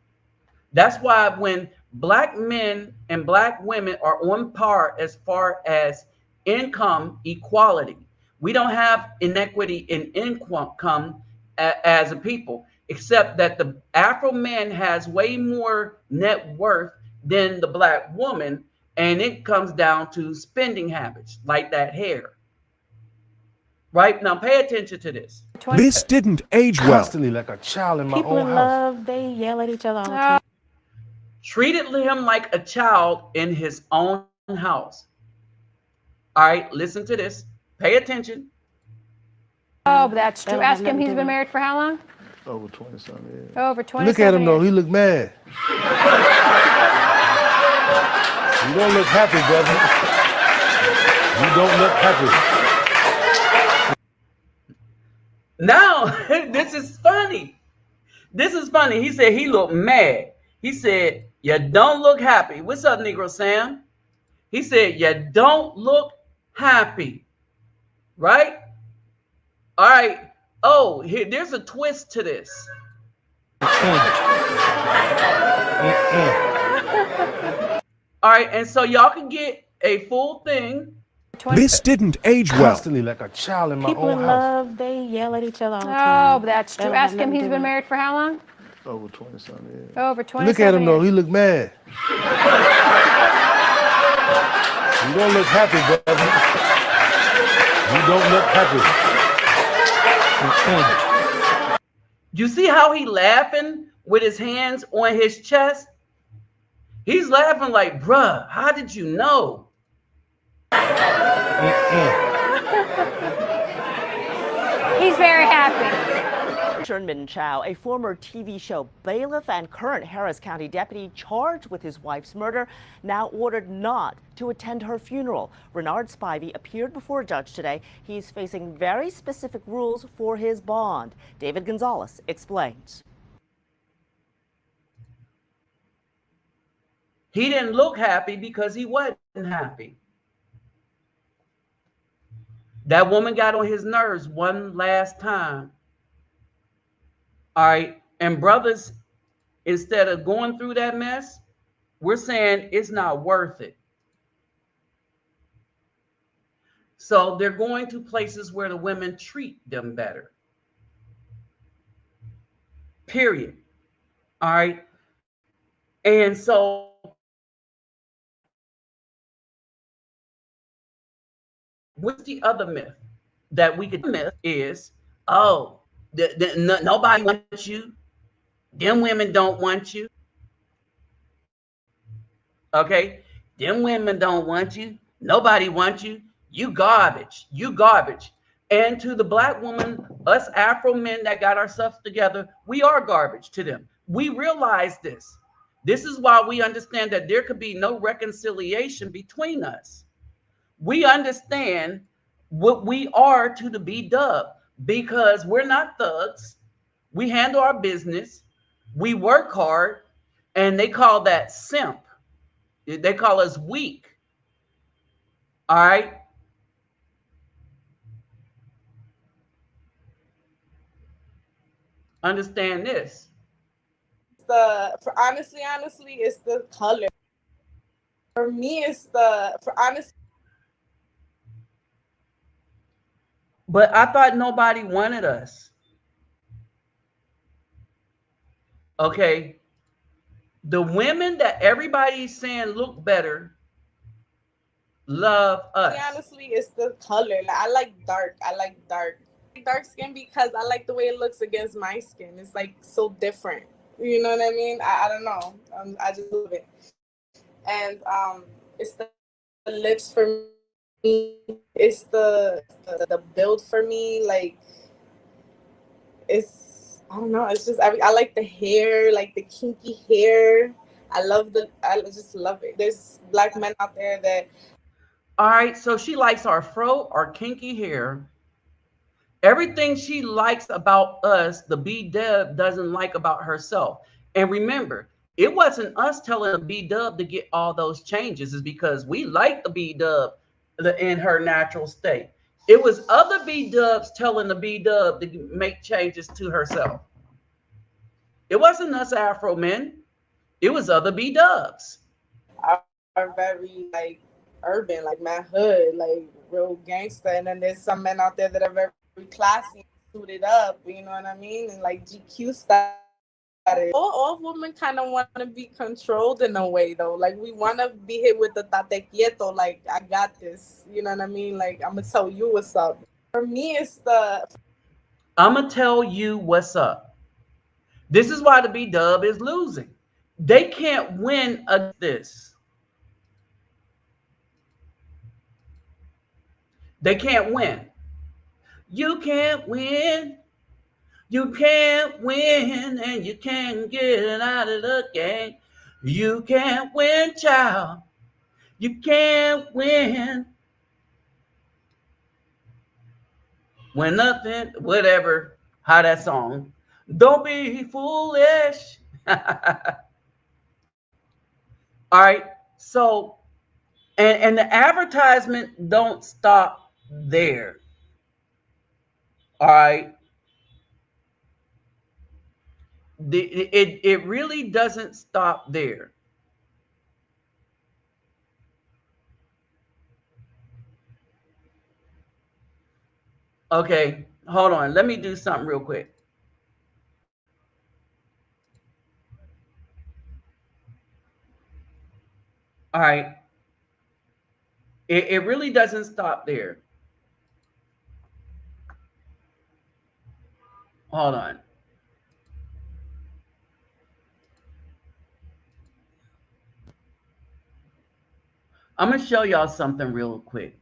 That's why when black men and black women are on par as far as income equality, we don't have inequity in income as a people, except that the Afro man has way more net worth than the black woman, and it comes down to spending habits like that hair. Right now, pay attention to this. This didn't age well. Constantly like a child in my People own in house. love, they yell at each other all the time. Treated him like a child in his own house. All right, listen to this. Pay attention. Oh, but that's true. Ask him, he's been married for how long? Over 20-something years. Over 20 Look at him though, he look mad. You don't look happy, brother. You don't look happy. Now, this is funny. This is funny. He said he looked mad. He said, you don't look happy. What's up, Negro Sam? He said, you don't look happy. Right? All right. Oh, there's a twist to this. All right. And so y'all can get a full thing. This didn't age well. Constantly like a child in my People own in house. love, they yell at each other all the time. Oh, but that's true. Ask him, he's been married for how long? Over 20-something years. Over 20 Look at him though, he look mad. You don't look happy, brother. You don't look happy. You see how he laughing with his hands on his chest? He's laughing like, bruh, how did you know? He's very happy. Sherman Chow, a former TV show bailiff and current Harris County deputy charged with his wife's murder, now ordered not to attend her funeral. Renard Spivey appeared before a judge today. He's facing very specific rules for his bond. David Gonzalez explains. He didn't look happy because he wasn't happy. That woman got on his nerves one last time. All right. And brothers, instead of going through that mess, we're saying it's not worth it. So they're going to places where the women treat them better. Period. All right. And so what's the other myth that we could myth is, oh, nobody wants you. Them women don't want you. Okay? Them women don't want you. Nobody wants you. You garbage. You garbage. And to the black woman, us Afro men that got ourselves together, we are garbage to them. We realize this. This is why we understand that there could be no reconciliation between us. We understand what we are to the B-dub because we're not thugs. We handle our business. We work hard, and they call that simp. They call us weak. All right. Understand this. Honestly, it's the color. For me, honestly. But I thought nobody wanted us. Okay. The women that everybody's saying look better love us. Honestly, it's the color. Like, I like dark skin because I like the way it looks against my skin. It's like so different. You know what I mean? I don't know. I just love it. And it's the lips for me. It's the build for me. Like, it's, I don't know. It's just I like the hair, like the kinky hair. I just love it. There's black men out there that. All right, so she likes our fro or kinky hair. Everything she likes about us, the B Dub doesn't like about herself. And remember, it wasn't us telling the B Dub to get all those changes, is because we like the B Dub in her natural state. It was other B Dubs telling the B Dub to make changes to herself. It wasn't us Afro men. It was other B Dubs. Are very like urban, like my hood, like real gangster. And then there's some men out there that are very classy, suited up, you know what I mean? And like GQ style. All women kind of want to be controlled in a way, though. Like, we want to be hit with the tate quieto, like, I got this, you know what I mean? Like, I'm going to tell you what's up. For me, it's the. I'm going to tell you what's up. This is why the B Dub is losing. They can't win against this. They can't win. You can't win. You can't win, and you can't get out of the game. You can't win, child. You can't win. When nothing, whatever, how that song. Don't be foolish. All right. So, and the advertisement don't stop there. All right. It really doesn't stop there. Okay, hold on. Let me do something real quick. All right. It really doesn't stop there. Hold on. I'm going to show y'all something real quick.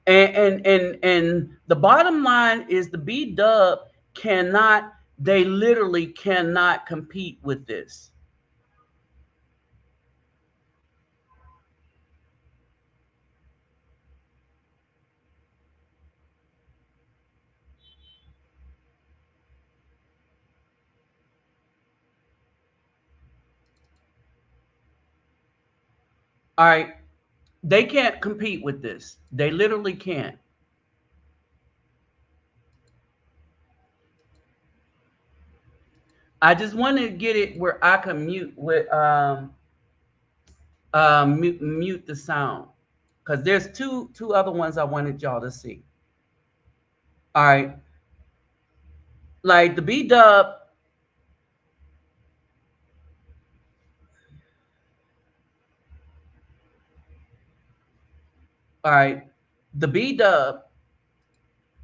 And the bottom line is the B Dub cannot, they literally cannot compete with this. All right. They can't compete with this. They literally can't. I just wanted to get it where I can mute the sound, because there's two other ones I wanted y'all to see. All right, like the B Dub. All right, the B Dub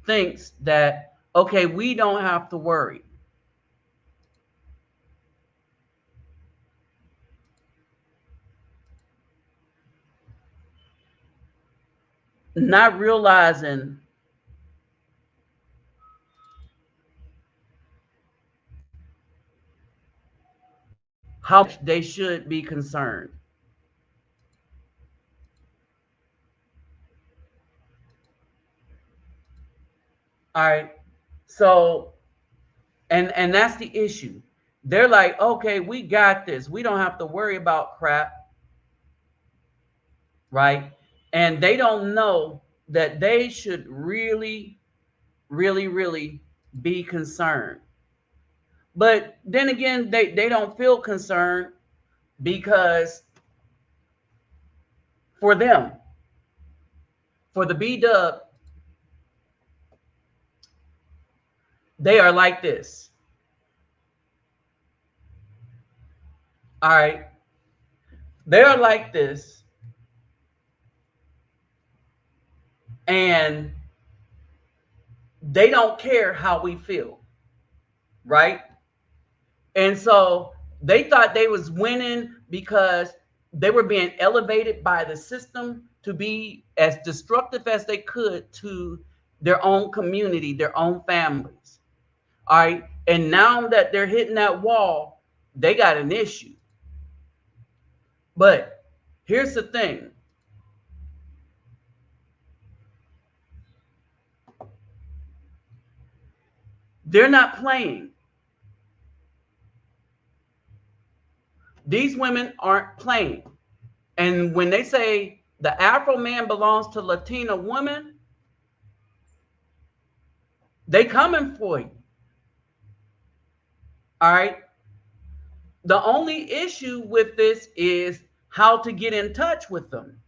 thinks that, okay, we don't have to worry. Not realizing how much they should be concerned. All right. So, and that's the issue. They're like, okay, we got this. We don't have to worry about crap, right? And they don't know that they should really, really, really be concerned. But then again, they don't feel concerned because for them, for the B Dub, they are like this. All right. They are like this. And they don't care how we feel, right? And so they thought they was winning because they were being elevated by the system to be as destructive as they could to their own community, their own families. All right. And now that they're hitting that wall, they got an issue. But here's the thing. They're not playing. These women aren't playing. And when they say the Afro man belongs to Latina women, they coming for you. All right. The only issue with this is how to get in touch with them.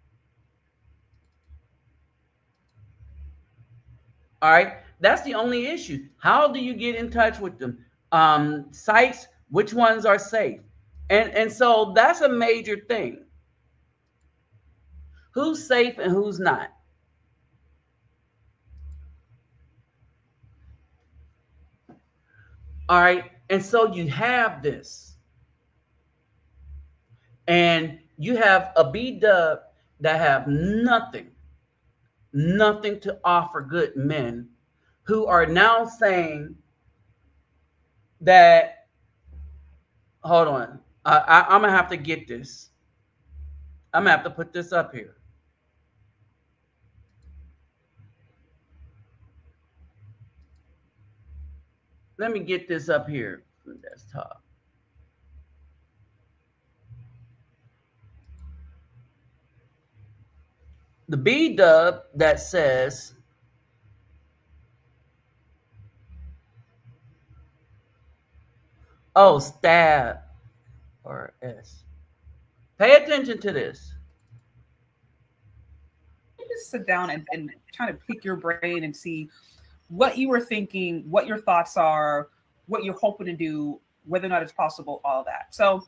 All right. That's the only issue. How do you get in touch with them? Sites, which ones are safe? And so that's a major thing. Who's safe and who's not? All right. And so you have this. And you have a B-dub that have nothing to offer good men who are now saying that, hold on, I'm going to have to get this. I'm going to have to put this up here. Let me get this up here from the desktop. The B-dub that says, oh, stab or S. Pay attention to this. Just sit down and try to pick your brain and see what you were thinking, what your thoughts are, what you're hoping to do, whether or not it's possible, all of that. So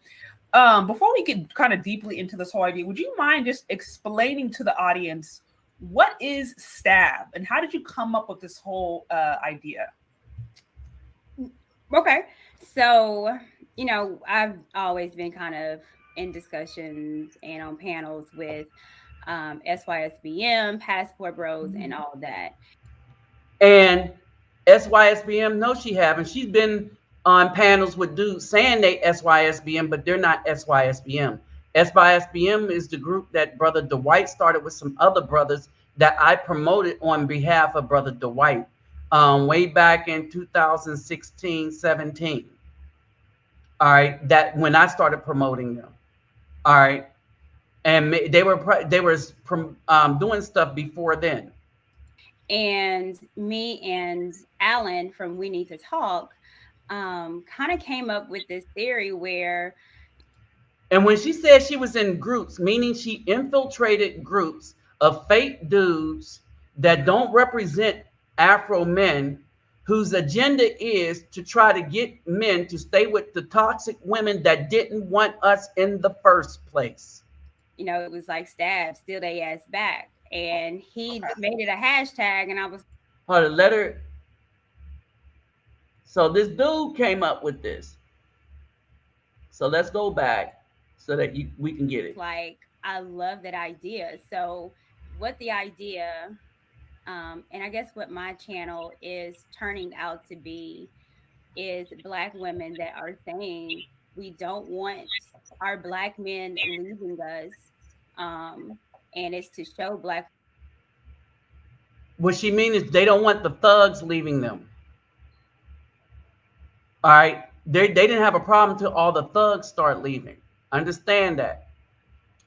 before we get kind of deeply into this whole idea, would you mind just explaining to the audience what is STAB and how did you come up with this whole idea? Okay. So, you know, I've always been kind of in discussions and on panels with SYSBM, Passport Bros, and all that. And SYSBM, no, she haven't. She's been on panels with dudes saying they SYSBM, but they're not SYSBM. SYSBM is the group that Brother Dwight started with some other brothers that I promoted on behalf of Brother Dwight way back in 2016, 17. All right, that when I started promoting them. All right, and they were doing stuff before then. And me and Alan from We Need to Talk kind of came up with this theory where. And when she said she was in groups, meaning she infiltrated groups of fake dudes that don't represent Afro men, whose agenda is to try to get men to stay with the toxic women that didn't want us in the first place. You know, it was like STAB, steal they ass back. And he made it a hashtag, and I was. Hold on, let her. So this dude came up with this. So let's go back so that we can get it. Like, I love that idea. So what the idea, and I guess what my channel is turning out to be is Black women that are saying we don't want our Black men leaving us. And it's to show Black. What she means is they don't want the thugs leaving them. All right. They didn't have a problem till all the thugs start leaving. Understand that.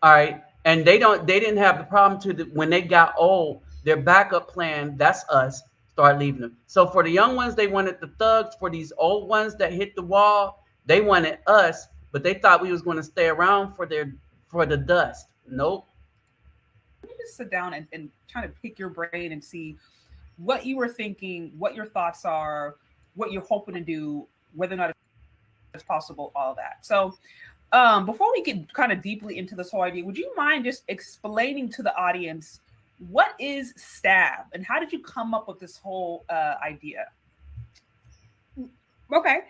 All right. And they didn't have the problem when they got old, their backup plan, that's us, start leaving them. So for the young ones, they wanted the thugs. For these old ones that hit the wall, they wanted us, but they thought we was going to stay around for the dust. Nope. Just sit down and try to pick your brain and see what you were thinking, what your thoughts are, what you're hoping to do, whether or not it's possible, all of that. So before we get kind of deeply into this whole idea, would you mind just explaining to the audience what is STAB and how did you come up with this whole idea? Okay.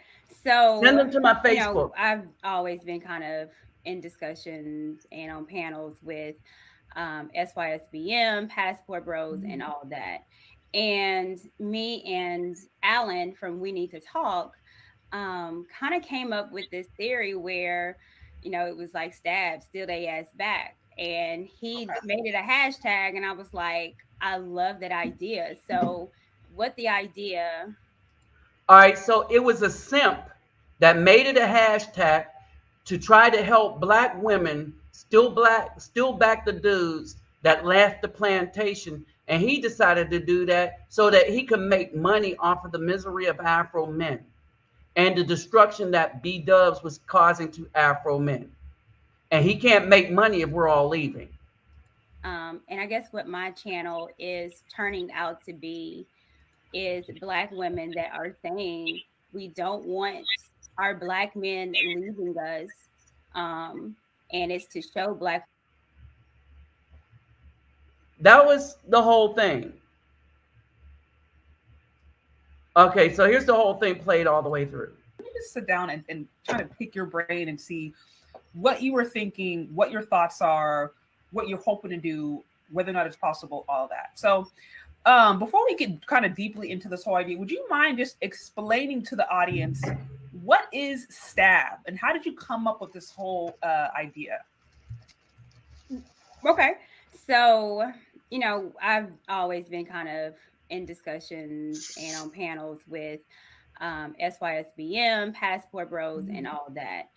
So, Send them to my you know, Facebook. I've always been kind of in discussions and on panels with SYSBM, Passport Bros, and all that. And me and Alan from We Need to Talk kind of came up with this theory where, it was like stab, steal they ass back. And he made it a hashtag, and I was like, I love that idea. So, what the idea? All right, so it was a simp that made it a hashtag to try to help black women still back the dudes that left the plantation. And he decided to do that so that he could make money off of the misery of Afro men and the destruction that B Dubs was causing to Afro men. And he can't make money if we're all leaving. And I guess what my channel is turning out to be is black women that are saying we don't want our black men leaving us. And it's to show black. That was the whole thing. Okay, so here's the whole thing played all the way through. Let me just sit down and try to pick your brain and see what you were thinking, what your thoughts are, what you're hoping to do, whether or not it's possible, all of that. So before we get kind of deeply into this whole idea, would you mind just explaining to the audience what is STAB and how did you come up with this whole idea? Okay. So, I've always been kind of in discussions and on panels with SYSBM, Passport Bros, and all that.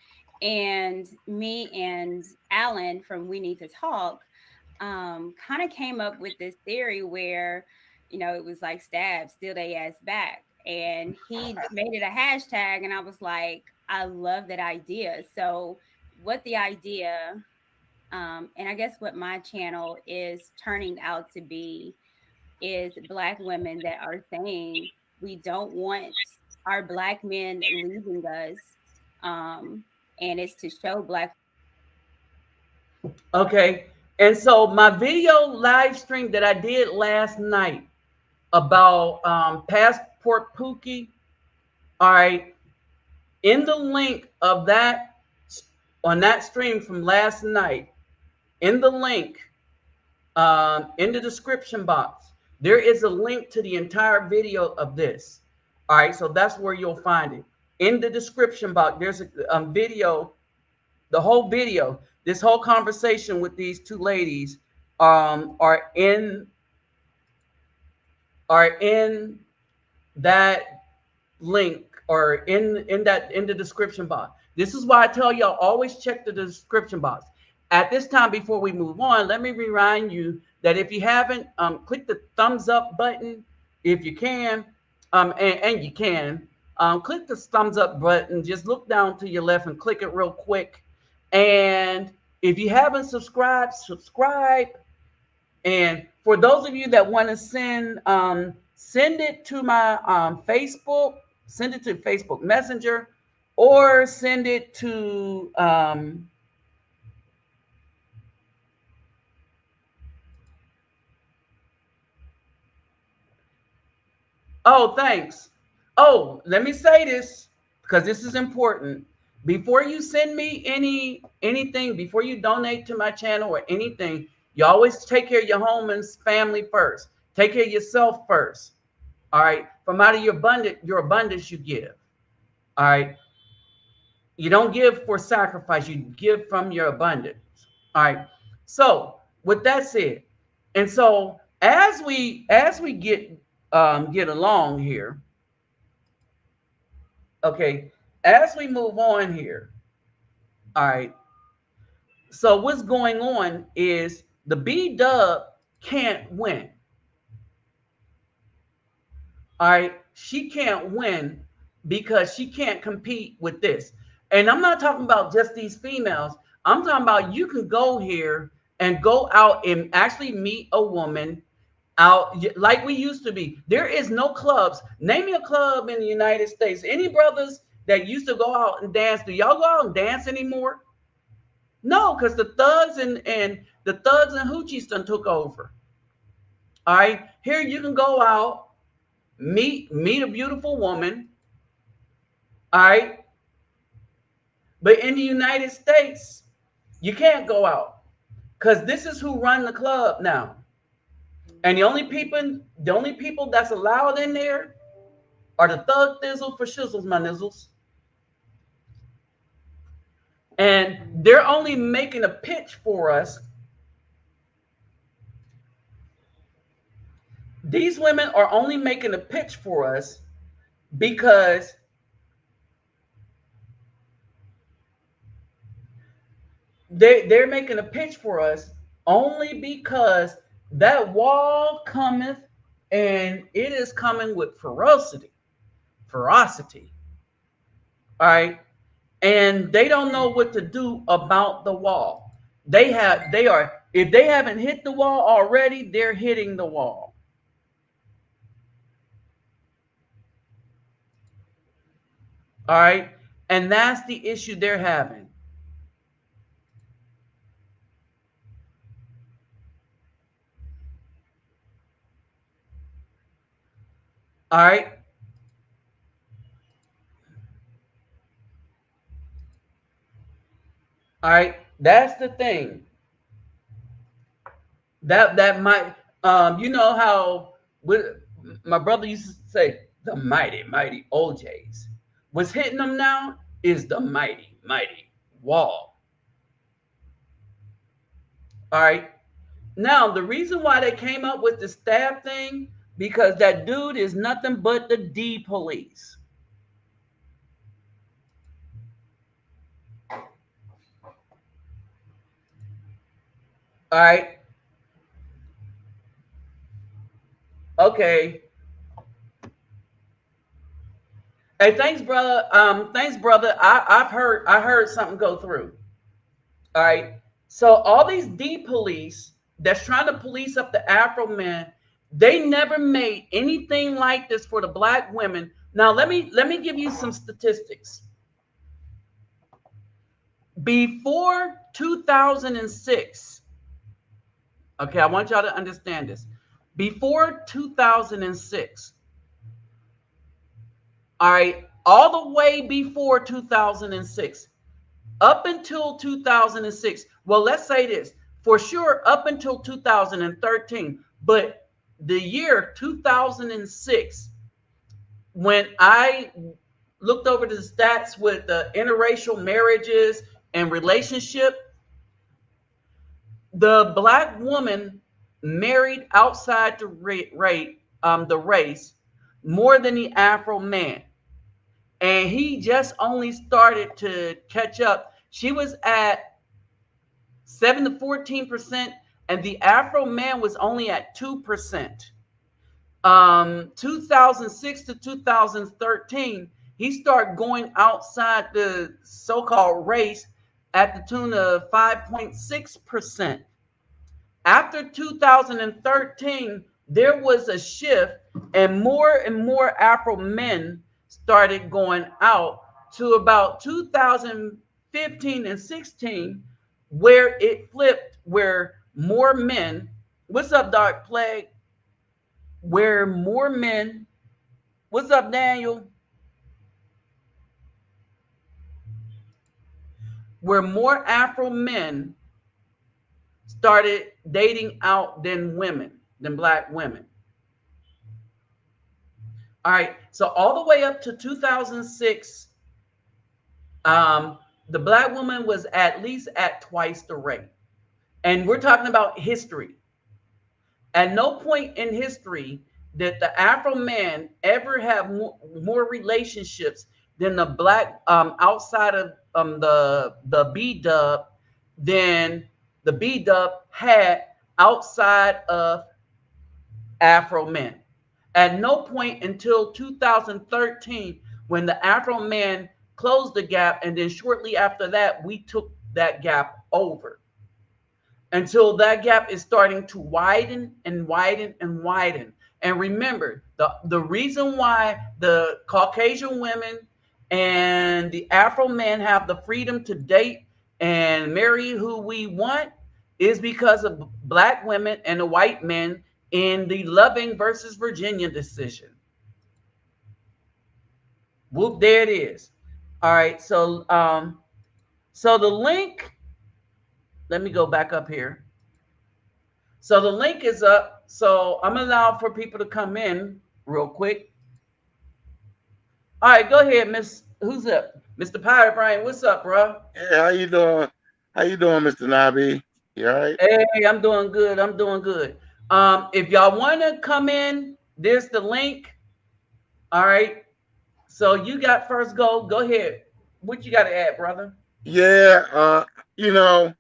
And me and Alan from We Need to Talk kind of came up with this theory where, it was like stab, steal they ass back. And he made it a hashtag, and I was like, I love that idea. So, what the idea, and I guess what my channel is turning out to be is black women that are saying we don't want our black men leaving us. And it's to show black. Okay. And so my video live stream that I did last night about Passport Pookie, all right, in the link of that, on that stream from last night, in the link, in the description box, there is a link to the entire video of this. All right, so that's where you'll find it. In the description box, there's a video, the whole video, this whole conversation with these two ladies are in that link or in the description box. This is why I tell y'all always check the description box. At this time, before we move on, let me remind you that if you haven't, click the thumbs up button if you can, and you can. Click the thumbs up button. Just look down to your left and click it real quick. And if you haven't subscribed, subscribe. And for those of you that want to send it to my Facebook, send it to Facebook Messenger, or send it to oh, thanks. Oh, let me say this because this is important. Before you send me anything, before you donate to my channel or anything, you always take care of your home and family first. Take care of yourself first. All right. From out of your abundance you give. All right. You don't give for sacrifice. You give from your abundance. All right. So with that said, and so as we get along here, okay, as we move on here, all right. So what's going on is the B Dub can't win. All right, she can't win because she can't compete with this. And I'm not talking about just these females. I'm talking about you can go here and go out and actually meet a woman out like we used to be. There is no clubs. Name me a club in the United States. Any brothers that used to go out and dance, do y'all go out and dance anymore? No, because the thugs and hoochies done took over. All right, here you can go out, meet a beautiful woman, All right. But in the United States, you can't go out because this is who run the club now. And the only people that's allowed in there are the thug thizzle for shizzles, my nizzles. And they're only making a pitch for us. These women are only making a pitch for us because they're making a pitch for us only because that wall cometh and it is coming with ferocity. All right. And they don't know what to do about the wall. If they haven't hit the wall already, they're hitting the wall. All right. And that's the issue they're having. All right. All right. That's the thing. That might you know how my brother used to say the mighty OJs. What's hitting them now is the mighty wall. All right. Now the reason why they came up with the stab thing because that dude is nothing but the D police. All right. Okay. Hey, thanks, brother. Thanks, brother. I heard something go through. All right. So all these D police that's trying to police up the Afro men, they never made anything like this for the black women. Now let me give you some statistics. Before 2006, okay, I want y'all to understand this. Before 2006, all right, all the way before 2006, up until 2006, well, let's say this for sure, up until 2013, but the year 2006, when I looked over the stats with the interracial marriages and relationship, the black woman married outside the race more than the Afro man. And he just only started to catch up. She was at 7 to 14%, and the Afro man was only at 2%. 2006 to 2013, he started going outside the so-called race at the tune of 5.6%. After 2013, there was a shift, and more Afro men started going out to about 2015 and 16, where it flipped, where more men, what's up, Dark Plague? Where more men, what's up, Daniel? Where more Afro men started dating out than black women. All right, so all the way up to 2006, the black woman was at least at twice the rate. And we're talking about history. At no point in history did the Afro man ever have more relationships than the black outside of the B dub than the B dub had outside of Afro men. At no point until 2013, when the Afro man closed the gap, and then shortly after that, we took that gap over. Until that gap is starting to widen and widen and widen. And remember, the reason why the Caucasian women and the Afro men have the freedom to date and marry who we want is because of black women and the white men in the Loving versus Virginia decision. Whoop, there it is. All right. So the link. Let me go back up here. So the link is up. So I'm allowed for people to come in real quick. All right, go ahead, Miss. Who's up? Mr. Pirate Brian, what's up, bro? Hey, how you doing? How you doing, Mr. Nabi? You all right? Hey, I'm doing good. I'm doing good. If y'all want to come in, there's the link. All right. So you got first go. Go ahead. What you got to add, brother? Yeah. You know,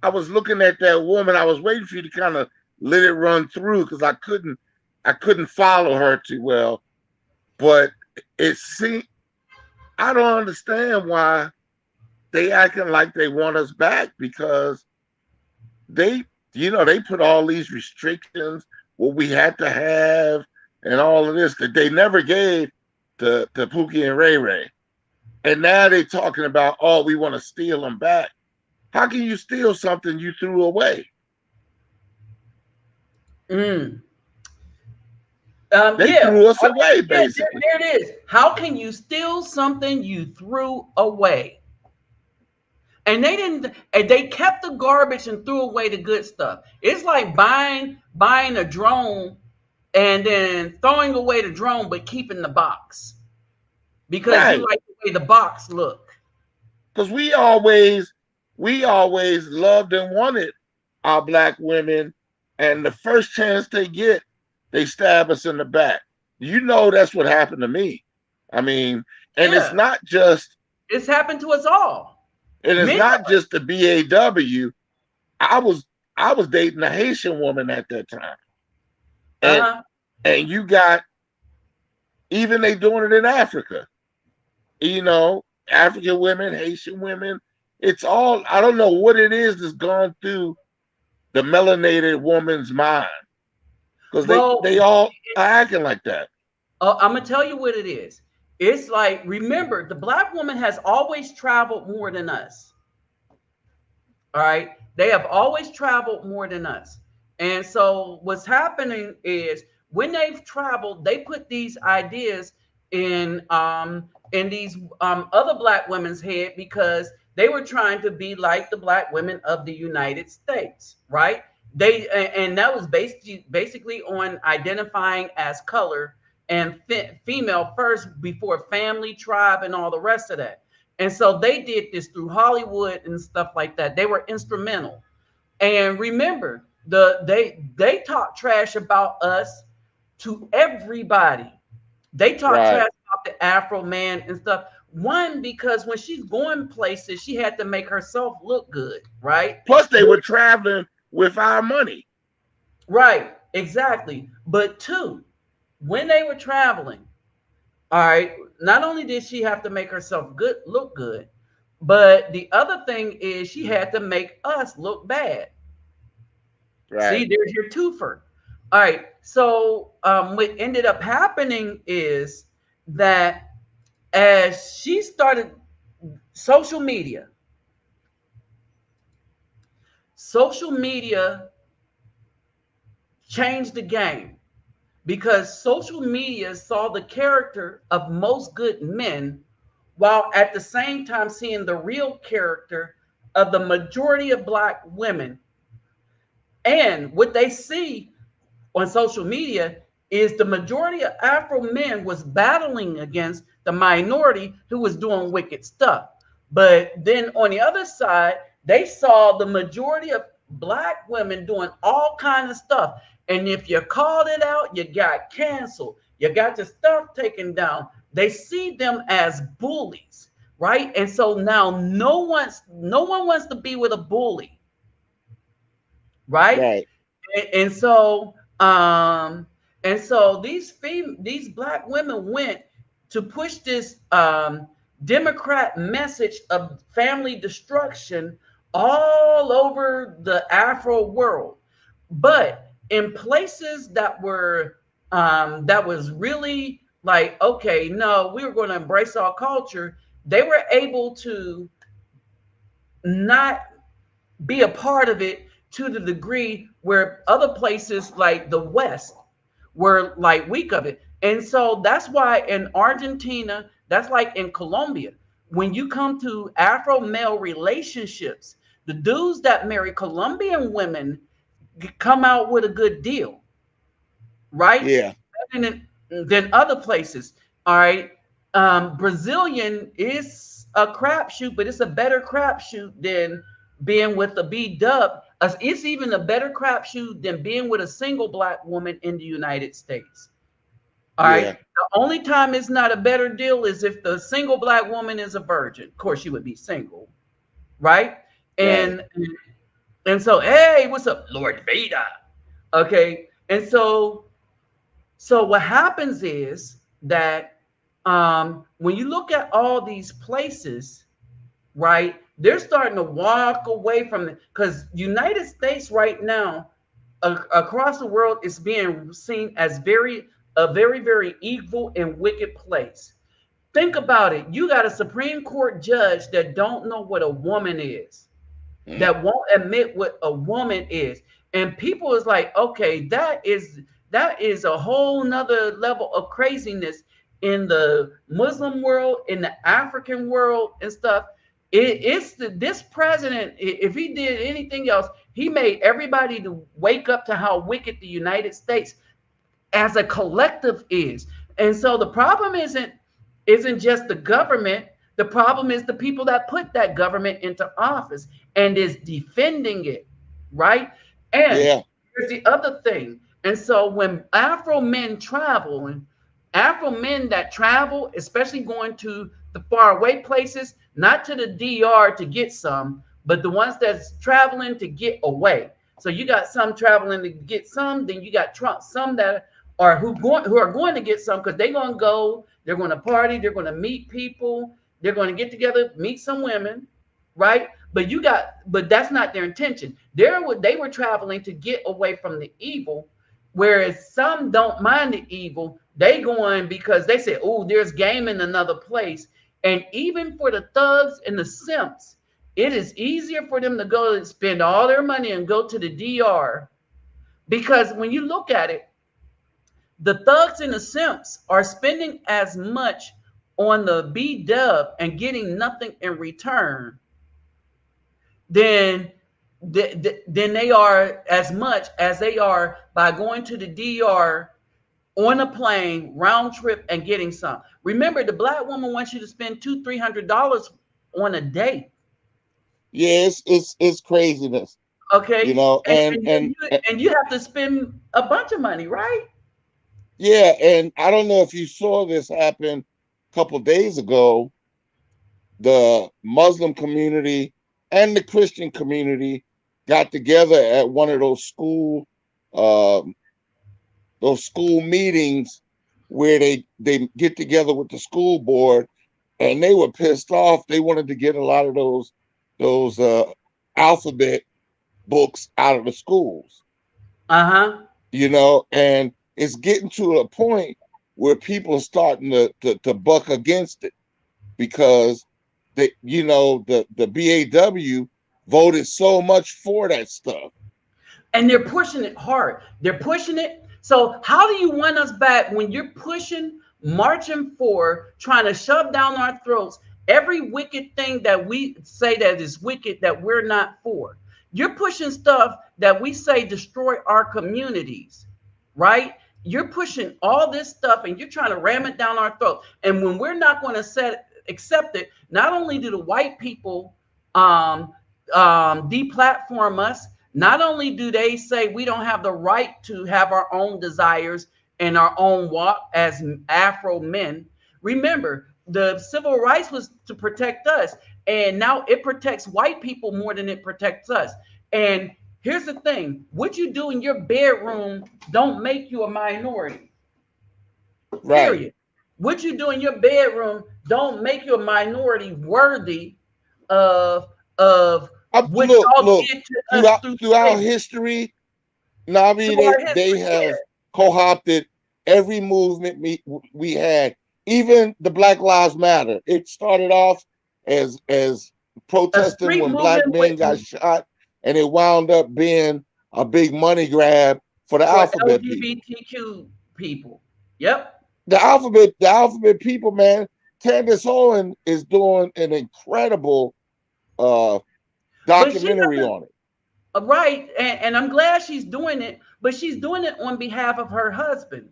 I was looking at that woman. I was waiting for you to kind of let it run through because I couldn't follow her too well. But it seemed I don't understand why they acting like they want us back because they, they put all these restrictions, what we had to have, and all of this that they never gave to Pookie and Ray Ray. And now they're talking about, oh, we want to steal them back. How can you steal something you threw away? They threw us away, basically. There it is. How can you steal something you threw away? And they didn't. And they kept the garbage and threw away the good stuff. It's like buying a drone and then throwing away the drone, but keeping the box because you like the way the box look. Because we always loved and wanted our black women, and the first chance they get, they stab us in the back. That's what happened to me. I mean, and it's not just. It's happened to us all. And it's not just the BAW. I was dating a Haitian woman at that time. And you got, even they doing it in Africa. African women, Haitian women. It's all, I don't know what it is that's gone through the melanated woman's mind. Because they all are acting like that. I'm going to tell you what it is. It's like, remember, the black woman has always traveled more than us. All right. They have always traveled more than us. And so what's happening is when they've traveled, they put these ideas in these other black women's head because they were trying to be like the black women of the United States. Right. And that was basically on identifying as color and female first before family, tribe, and all the rest of that. And so they did this through Hollywood and stuff like that. They were instrumental. And remember, they talk trash about us to everybody. They talk trash about the Afro man and stuff. One, because when she's going places, she had to make herself look good, right? Plus, they were traveling with our money. Right, exactly. But two, when they were traveling, all right, not only did she have to make herself look good, but the other thing is she had to make us look bad. Right. See, there's your twofer. All right. So what ended up happening is that as she started social media changed the game. Because social media saw the character of most good men while at the same time seeing the real character of the majority of black women. And what they see on social media is the majority of Afro men was battling against the minority who was doing wicked stuff. But then on the other side, they saw the majority of black women doing all kinds of stuff. And if you called it out, you got canceled. You got your stuff taken down. They see them as bullies, right? And so now no one wants to be with a bully, right? And so these black women went to push this Democrat message of family destruction all over the Afro world, but in places that was really like, okay, no, we were going to embrace our culture, they were able to not be a part of it to the degree where other places like the West were like weak of it. And so that's why in Argentina, that's like in Colombia, when you come to Afro male relationships, the dudes that marry Colombian women come out with a good deal, right? Yeah. Than other places. All right. Brazilian is a crapshoot, but it's a better crapshoot than being with a B dub. It's even a better crapshoot than being with a single black woman in the United States. All right. Yeah. The only time it's not a better deal is if the single black woman is a virgin. Of course, she would be single, right? Right. And so, hey, what's up, Lord Vader? Okay. And so what happens is that when you look at all these places, right, they're starting to walk away from it because United States right now across the world is being seen as a very, very evil and wicked place. Think about it. You got a Supreme Court judge that don't know what a woman is, that won't admit what a woman is. And people is like, okay, that is a whole nother level of craziness in the Muslim world, in the African world and stuff. This president, if he did anything else, he made everybody to wake up to how wicked the United States as a collective is. And so the problem isn't just the government. The problem is the people that put that government into office and is defending it, right? And Yeah. here's the other thing. And so when Afro men travel, and Afro men that travel, especially going to the faraway places, not to the DR to get some, but the ones that's traveling to get away. So you got some traveling to get some, then you got some that are who are going to get some because they're going to go, they're going to party, they're going to meet people, they're going to get together, meet some women, right? But that's not their intention. They were traveling to get away from the evil, whereas some don't mind the evil. They going because they say, oh, there's game in another place. And even for the thugs and the simps, it is easier for them to go and spend all their money and go to the DR. Because when you look at it, the thugs and the simps are spending as much on the B dub and getting nothing in return than they are as much as they are by going to the DR on a plane round trip and getting some. Remember, the black woman wants you to spend $200-300 on a date. Yeah, it's craziness. Okay, You know, and you have to spend a bunch of money, right? yeah, and I don't know if you saw this happen a couple days ago. The Muslim community and the Christian community got together at one of those school meetings where they get together with the school board, and they were pissed off. They wanted to get a lot of those alphabet books out of the schools. You know, and it's getting to a point where people are starting to buck against it because the BAW voted so much for that stuff. And they're pushing it hard. They're pushing it. So how do you want us back when you're pushing, marching for, trying to shove down our throats every wicked thing that we say that is wicked that we're not for? You're pushing stuff that we say destroy our communities, right? You're pushing all this stuff and you're trying to ram it down our throat. And when we're not going to accept it, not only do the white people deplatform us, not only do they say we don't have the right to have our own desires and our own walk as Afro men. Remember, the civil rights was to protect us, and now it protects white people more than it protects us. And here's the thing: what you do in your bedroom don't make you a minority. Right. Period. What you do in your bedroom don't make you a minority worthy of what y'all did to us throughout history. Nabi, they have co-opted every movement we had. Even the Black Lives Matter. It started off as protesting when black men got shot, and it wound up being a big money grab for the alphabet LGBTQ people. Yep. The alphabet people, man, Candace Owen is doing an incredible But she documentary doesn't, on it. right, and I'm glad she's doing it, but she's doing it on behalf of her husband.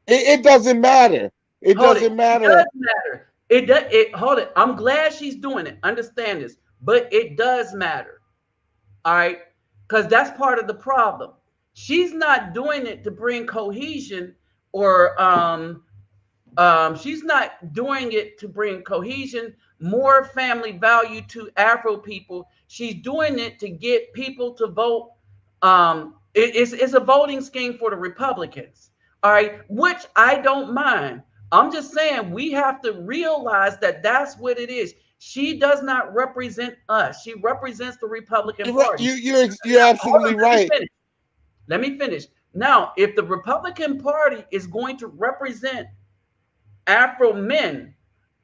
It doesn't matter. It Hold it. doesn't It matter. does matter. It does. It hold it. I'm glad she's doing it. Understand this, but it does matter. All right, because that's part of the problem. She's not doing it to bring cohesion or she's not doing it to bring cohesion, more family value to Afro people. She's doing it to get people to vote. It's a voting scheme for the Republicans. All right, which I don't mind. I'm just saying we have to realize that that's what it is. She does not represent us. She represents the Republican Party. You're Hold absolutely on, let me right. finish. Let me finish. Now, if the Republican Party is going to represent Afro men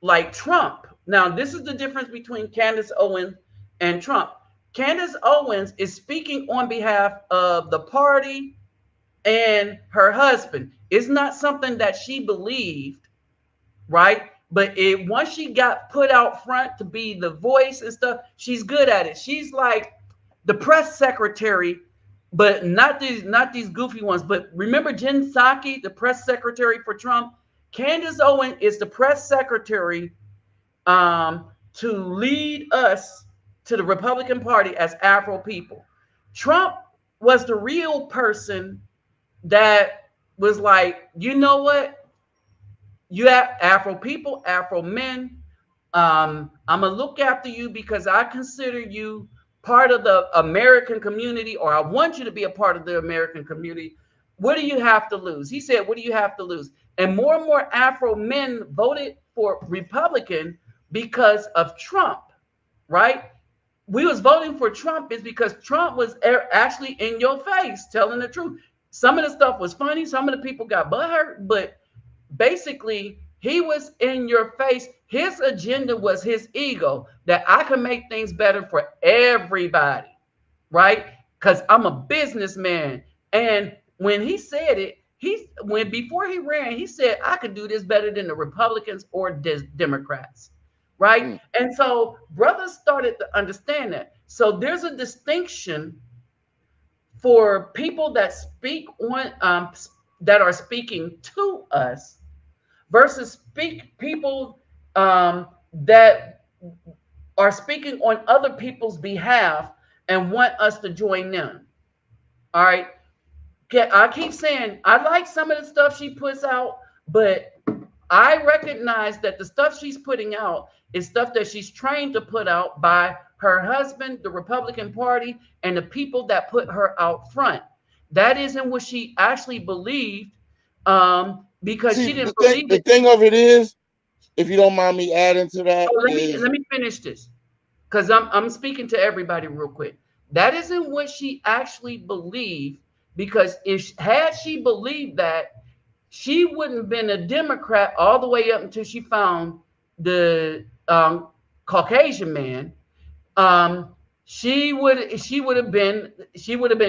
like Trump. Now, this is the difference between Candace Owens and Trump. Candace Owens is speaking on behalf of the party and her husband. It's not something that she believed, right? But once she got put out front to be the voice and stuff, she's good at it. She's like the press secretary, but not these goofy ones. But remember Jen Psaki, the press secretary for Trump? Candace Owen is the press secretary to lead us to the Republican Party as Afro people. Trump was the real person that was like, you know what? You have Afro people, Afro men. I'm gonna look after you because I consider you part of the American community, or I want you to be a part of the American community. What do you have to lose? He said, what do you have to lose? And more Afro men voted for Republican because of Trump, right? We was voting for Trump is because Trump was actually in your face telling the truth. Some of the stuff was funny. Some of the people got butthurt, but basically he was in your face. His agenda was his ego, that I can make things better for everybody, right? Because I'm a businessman. And when he said it, before he ran, he said I could do this better than the Republicans or Democrats, right? And so brothers started to understand that. So there's a distinction for people that speak on that are speaking to us versus people that are speaking on other people's behalf and want us to join them. All right. I keep saying I like some of the stuff she puts out, but I recognize that the stuff she's putting out is stuff that she's trained to put out by her husband, the Republican Party, and the people that put her out front. That isn't what she actually believed, because she didn't believe the it. thing of it is, if you don't mind me adding to that, So let me finish this, because I'm speaking to everybody real quick. That isn't what she actually believed, because had she believed that, she wouldn't have been a Democrat all the way up until she found the Caucasian man. She would have been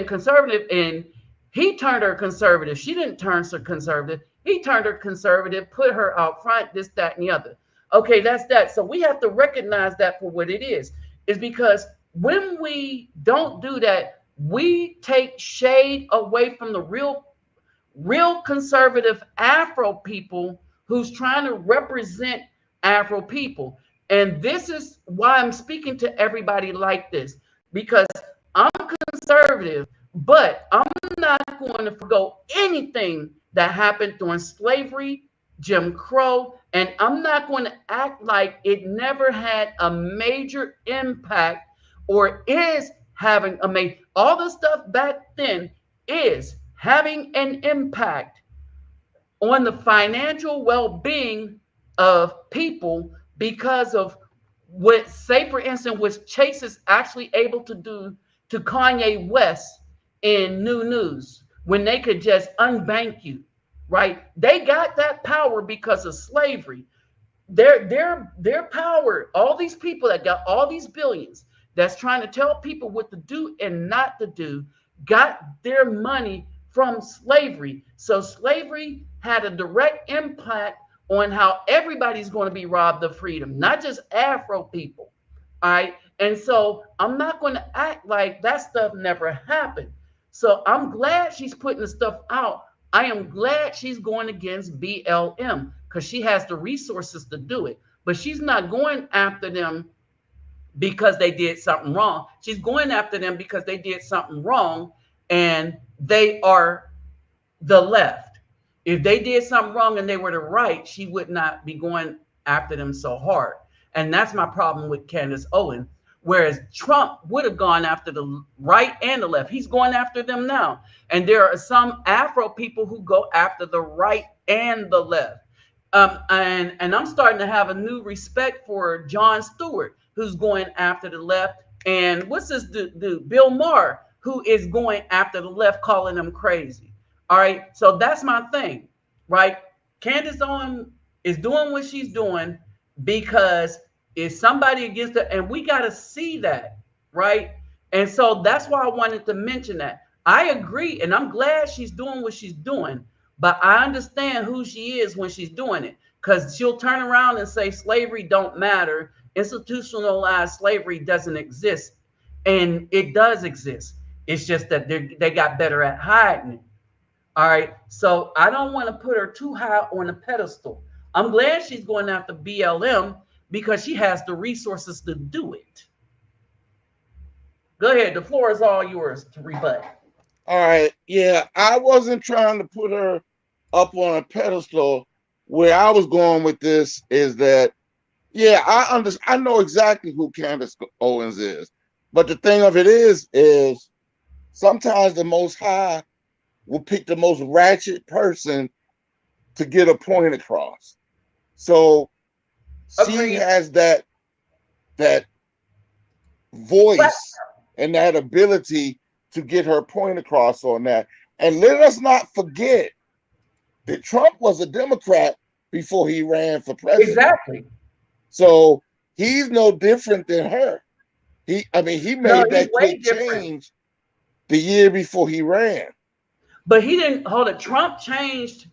conservative, and he turned her conservative. She didn't turn her conservative. He turned her conservative, put her out front, this, that, and the other. Okay, that's that. So we have to recognize that for what it is because when we don't do that, we take shade away from the real conservative Afro people who's trying to represent Afro people. And this is why I'm speaking to everybody like this, because I'm conservative, but I'm not going to forgo anything that happened during slavery, Jim Crow, and I'm not going to act like it never had a major impact or is having a major. All the stuff back then is having an impact on the financial well-being of people because of what, say for instance, what Chase is actually able to do to Kanye West in New News when they could just unbank you, right? They got that power because of slavery. Their power, all these people that got all these billions that's trying to tell people what to do and not to do, got their money from slavery. So slavery had a direct impact on how everybody's going to be robbed of freedom, not just Afro people. All right. And so I'm not going to act like that stuff never happened. So I'm glad she's putting the stuff out. I am glad she's going against BLM because she has the resources to do it. But she's not going after them because they did something wrong. She's going after them because they did something wrong and they are the left. If they did something wrong and they were the right, she would not be going after them so hard. And that's my problem with Candace Owens. Whereas Trump would have gone after the right and the left. He's going after them now. And there are some Afro people who go after the right and the left. And I'm starting to have a new respect for Jon Stewart, who's going after the left. And what's this dude, Bill Maher, who is going after the left, calling them crazy. All right. So that's my thing, right? Candace Owens is doing what she's doing because it's somebody against her, and we got to see that, right? And so that's why I wanted to mention that. I agree, and I'm glad she's doing what she's doing, but I understand who she is when she's doing it, because she'll turn around and say slavery don't matter, institutionalized slavery doesn't exist, and it does exist. It's just that they got better at hiding it. All right. So I don't want to put her too high on a pedestal. I'm glad she's going after BLM because she has the resources to do it. Go ahead. The floor is all yours to rebut. All right. Yeah, I wasn't trying to put her up on a pedestal. Where I was going with this is that, yeah, I know exactly who Candace Owens is. But the thing of it is sometimes the Most High will pick the most ratchet person to get a point across. So she has that voice and that ability to get her point across on that. And let us not forget that Trump was a Democrat before he ran for president. Exactly. So he's no different than her. He made that quick change the year before he ran. But he didn't hold it. Trump changed.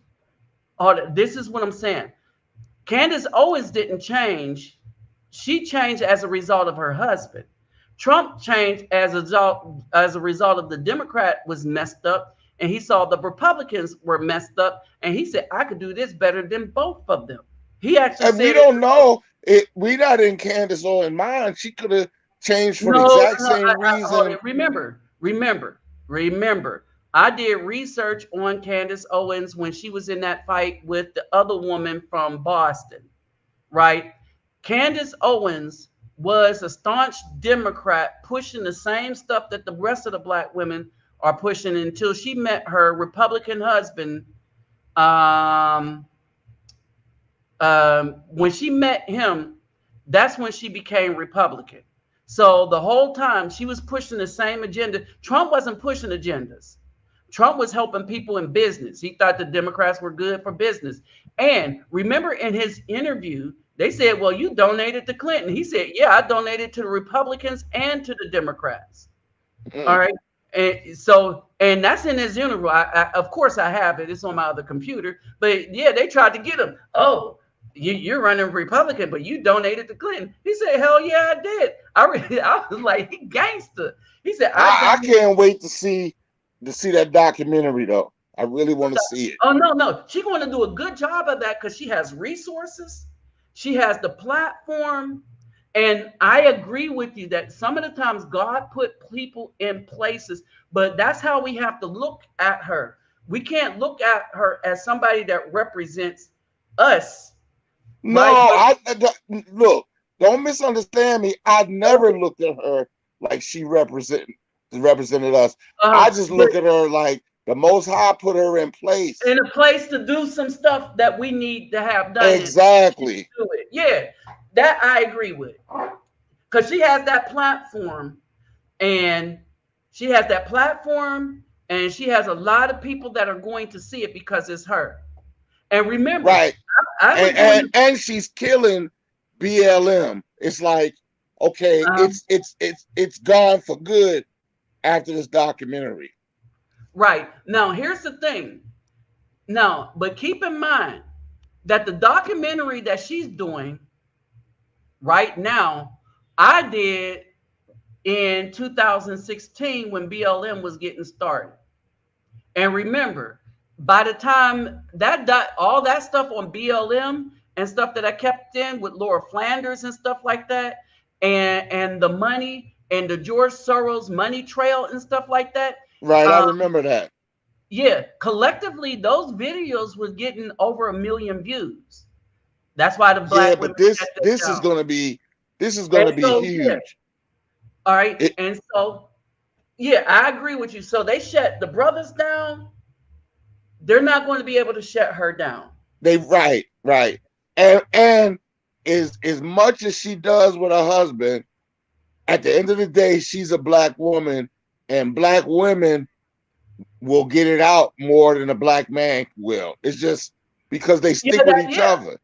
This is what I'm saying. Candace Owens didn't change. She changed as a result of her husband. Trump changed as a result of the Democrat was messed up, and he saw the Republicans were messed up, and he said, I could do this better than both of them. He actually and said, we don't know. We not in Candace Owens' mind. She could have changed for the exact same reason. Remember, I did research on Candace Owens when she was in that fight with the other woman from Boston, right? Candace Owens was a staunch Democrat pushing the same stuff that the rest of the black women are pushing until she met her Republican husband. When she met him, that's when she became Republican. So the whole time she was pushing the same agenda. Trump wasn't pushing agendas. Trump was helping people in business. He thought the Democrats were good for business. And remember in his interview, they said, well, you donated to Clinton. He said, yeah, I donated to the Republicans and to the Democrats. All right. And so, and that's in his interview. Of course I have it. It's on my other computer. But yeah, they tried to get him. Oh, you're running Republican, but you donated to Clinton. He said, hell yeah, I did. I was like, he gangster. He said, I can't wait to see that documentary though. I really want to see it. Oh, no. She's going to do a good job of that because she has resources. She has the platform. And I agree with you that some of the times God put people in places, but that's how we have to look at her. We can't look at her as somebody that represents us. No, right? Look, don't misunderstand me. I never looked at her like she represented us. I just look at her like the Most High put her in place. In a place to do some stuff that we need to have done. Exactly. Do it. Yeah, that I agree with. Because she has that platform, and she has a lot of people that are going to see it because it's her. And remember, right? And she's killing BLM. It's like, okay, it's gone for good after this documentary. Right. Now, here's the thing. Now, but keep in mind, that the documentary that she's doing right now, I did in 2016 when BLM was getting started. And remember, by the time all that stuff on BLM and stuff that I kept in with Laura Flanders and stuff like that, and the money and the George Soros money trail and stuff like that. Right, I remember that. Yeah, collectively, those videos was getting over 1 million views. That's why the black women this is going to be huge. Yeah. All right, and so yeah, I agree with you. So they shut the brothers down. They're not going to be able to shut her down. Right. And as much as she does with her husband, at the end of the day, she's a black woman, and black women will get it out more than a black man will. It's just because they stick with each other.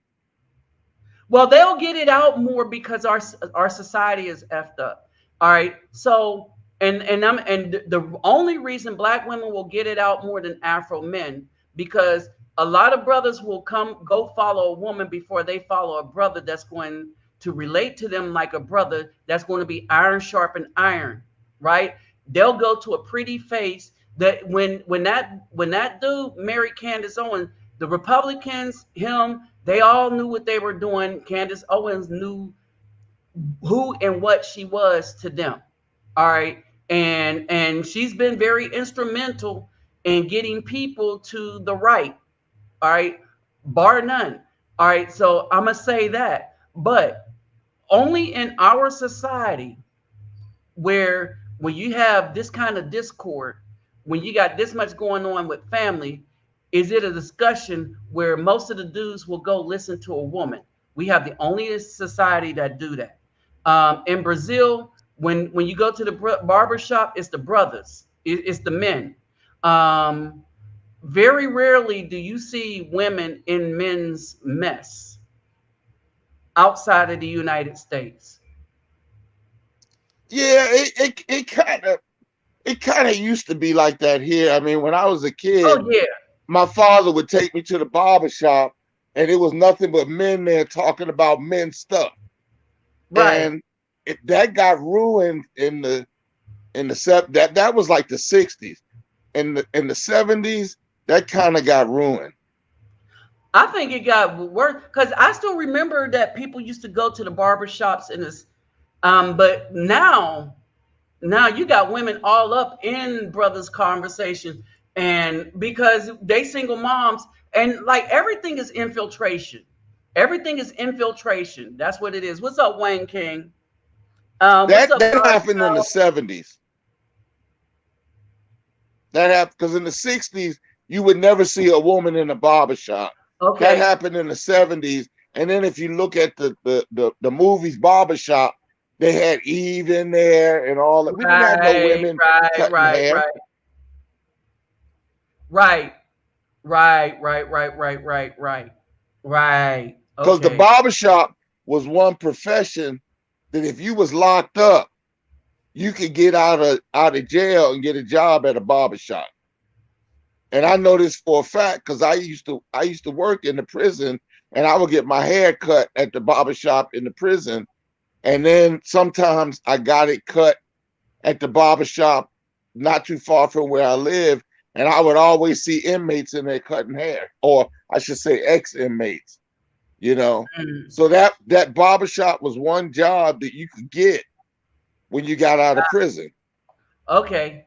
Well, they'll get it out more because our society is effed up. All right. So and the only reason black women will get it out more than Afro men, because a lot of brothers will go follow a woman before they follow a brother that's going to relate to them like a brother, that's going to be iron sharpened iron, right? They'll go to a pretty face. That when that dude married Candace Owens, the Republicans, they all knew what they were doing. Candace Owens knew who and what she was to them. All right. And she's been very instrumental in getting people to the right. All right. Bar none. All right. So I'm going to say that. But only in our society, where when you have this kind of discord, when you got this much going on with family, is it a discussion where most of the dudes will go listen to a woman? We have the only society that do that. In Brazil, when you go to the barber shop, it's the brothers, it's the men. Very rarely do you see women in men's mess outside of the United States. Yeah, it kind of used to be like that here. I mean, when I was a kid, my father would take me to the barber shop, and it was nothing but men there talking about men stuff. Right. And that got ruined in the that was like the 60s. In the 70s, that kind of got ruined. I think it got worse because I still remember that people used to go to the barber shops in this, but now you got women all up in brothers' conversation, and because they single moms, and like everything is infiltration. Everything is infiltration. That's what it is. What's up, Wayne King? That happened in the 70s. That happened because in the 60s, you would never see a woman in a barber shop. Okay. That happened in the 70s. And then if you look at the movies Barbershop, they had Eve in there and all that. We didn't have no women cutting hair. Right. Because the barbershop was one profession that if you was locked up, you could get out of jail and get a job at a barbershop. And I know this for a fact because I used to work in the prison, and I would get my hair cut at the barbershop in the prison. And then sometimes I got it cut at the barbershop not too far from where I live. And I would always see inmates in there cutting hair, or I should say ex-inmates, you know. So that barbershop was one job that you could get when you got out of prison. Okay.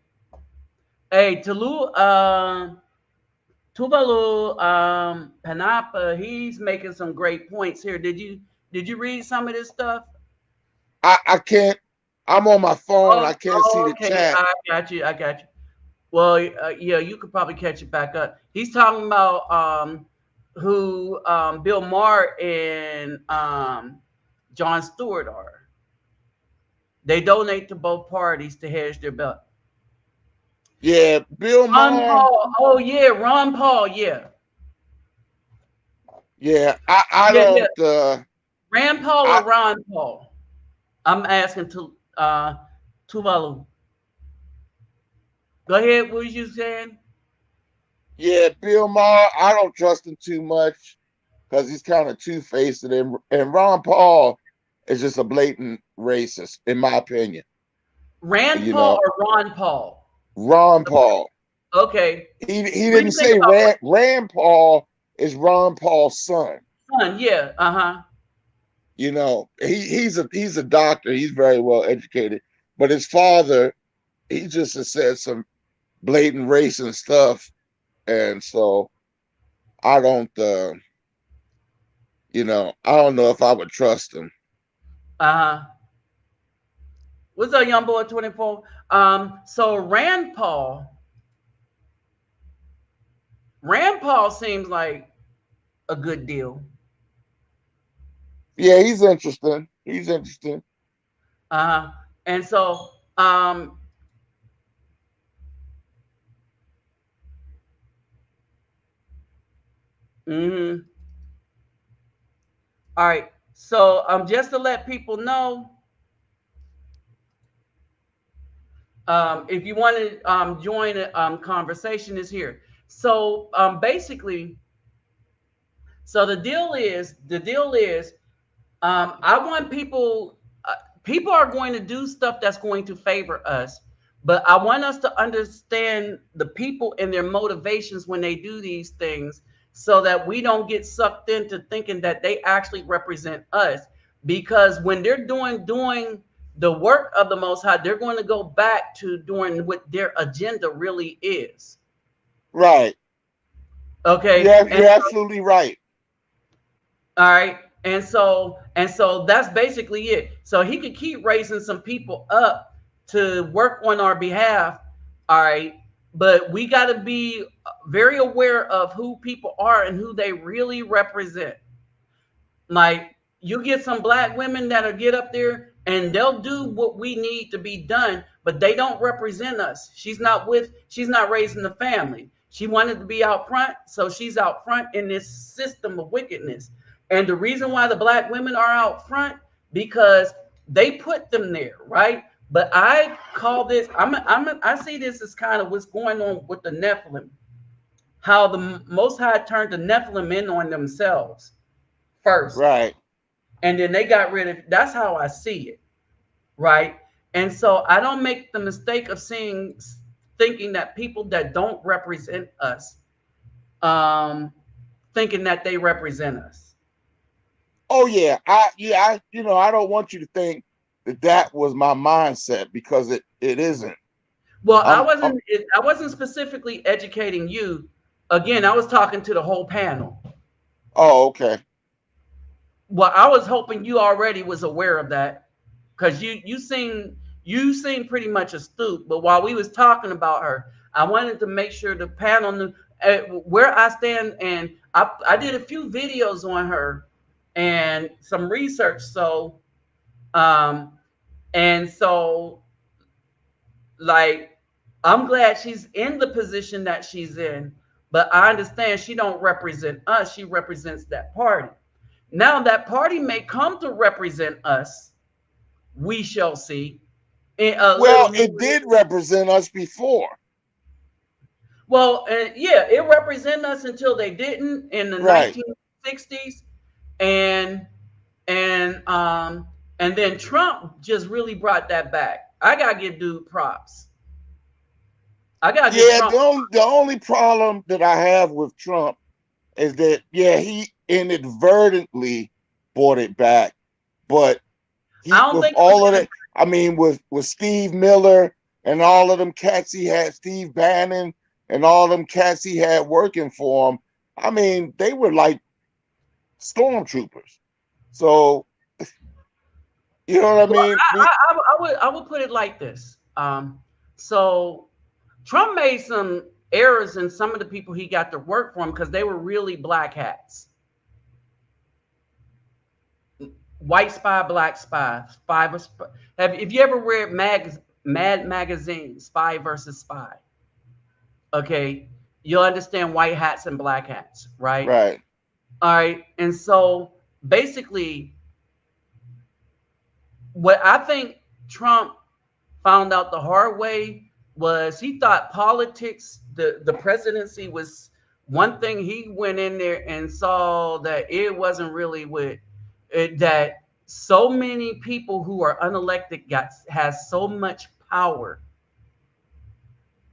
Hey, Tuvalu Panapa, he's making some great points here. Did you read some of this stuff? I can't. I'm on my phone. I can't see the chat. I got you. Well, yeah, you could probably catch it back up. He's talking about who Bill Maher and Jon Stewart are. They donate to both parties to hedge their bet. Yeah, Bill Maher. Paul. Oh yeah, Ron Paul. Yeah. Yeah, I don't. Yeah. Rand Paul or Ron Paul? I'm asking Tuvalu. Go ahead. What was you saying? Yeah, Bill Maher. I don't trust him too much. because he's kind of two-faced, and Ron Paul is just a blatant racist, in my opinion. Rand You Paul know, or Ron Paul? Ron Paul. Okay. He What do didn't you think say about Rand Paul is Ron Paul's son. son? Yeah. You know, he's a doctor. He's very well educated, but his father, he just has said some blatant racist stuff, and so I don't, I don't know if I would trust him. What's up, young boy? 24. So Rand Paul seems like a good deal. Yeah, he's interesting. He's interesting. And so all right. So just to let people know, if you want to join a conversation, is here. So basically, so the deal is, I want people. People are going to do stuff that's going to favor us, but I want us to understand the people and their motivations when they do these things, so that we don't get sucked into thinking that they actually represent us. Because when they're doing the work of the Most High, they're going to go back to doing what their agenda really is. Right. Okay. You're absolutely right. All right. And so that's basically it. So he could keep raising some people up to work on our behalf. All right. But we got to be very aware of who people are and who they really represent. Like, you get some black women that'll get up there and they'll do what we need to be done, but they don't represent us. She's not raising the family. She wanted to be out front, so she's out front in this system of wickedness. And the reason why the black women are out front, because they put them there, right? But I call this, I see this as kind of what's going on with the Nephilim, how the Most High turned the Nephilim in on themselves first. Right. And then they got rid of, that's how I see it. Right. And so I don't make the mistake of thinking that people that don't represent us, thinking that they represent us. Oh yeah. I don't want you to think that was my mindset, because it isn't. Well, I wasn't specifically educating you. Again, I was talking to the whole panel. Oh, okay. Well, I was hoping you already was aware of that, because you seem pretty much astute. But while we was talking about her, I wanted to make sure the panel knew where I stand, and I did a few videos on her and some research. So, and so, like, I'm glad she's in the position that she's in, but I understand she don't represent us. She represents that party. Now that party may come to represent us. We shall see. Well, it did represent us before. Well, yeah, it represented us until they didn't in the 1960s, and then Trump just really brought that back. I gotta give dude props. The only problem that I have with Trump is that, yeah, he inadvertently brought it back, but with Steve Miller and all of them cats he had, Steve Bannon and all of them cats he had working for him, I mean, they were like stormtroopers. So, you know what I mean? I would put it like this. So Trump made some errors in some of the people he got to work for him, because they were really black hats. White spy, black spy, spy. If you ever read Mad Magazine, Spy versus Spy, okay, you'll understand white hats and black hats, right? Right. All right. And so basically, what I think Trump found out the hard way was he thought politics, the presidency was one thing he went in there and saw that it wasn't really with it, that so many people who are unelected has so much power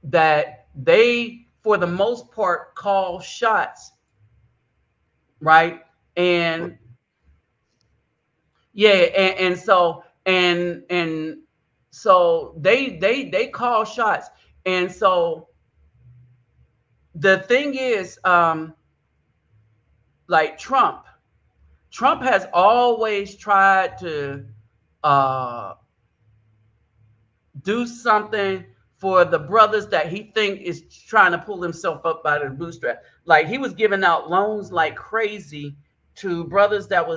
that they, for the most part, call shots, right? And yeah, and so they call shots, and so the thing is, like Trump has always tried to uh, do something for the brothers that he think is trying to pull himself up by the bootstrap. Like he was giving out loans like crazy to brothers that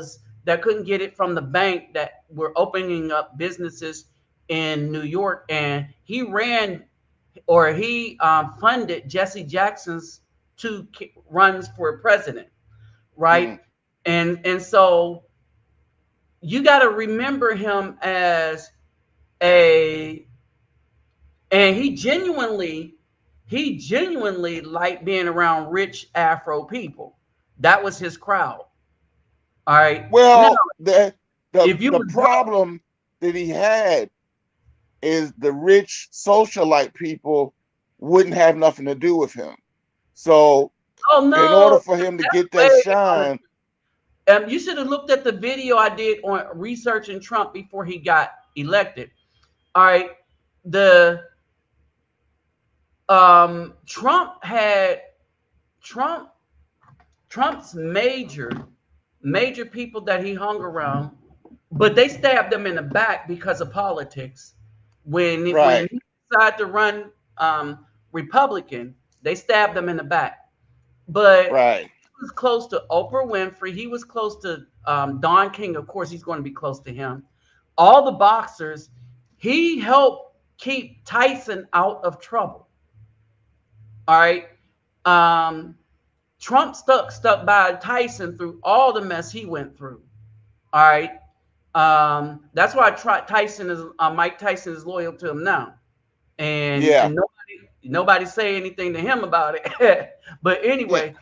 couldn't get it from the bank, that were opening up businesses in New York, and he ran, or he funded Jesse Jackson's two runs for president, right? And so you got to remember him as a, and he genuinely liked being around rich Afro people. That was his crowd. All right. Now, Well, if you the was broke, problem that he had is the rich socialite people wouldn't have nothing to do with him. So oh in order no, for him to that's get that way. shine, You should have looked at the video I did on researching Trump before he got elected. All right. The Trump had Trump Trump's major people that he hung around, but they stabbed him in the back because of politics. When right, he decided to run Republican, they stabbed him in the back. But right. he was close to Oprah Winfrey. He was close to Don King. Of course, he's going to be close to him. All the boxers. He helped keep Tyson out of trouble. All right. Um, Trump stuck by Tyson through all the mess he went through. All right. That's why Mike Tyson is loyal to him now, Yeah, and nobody say anything to him about it. But yeah, anyway,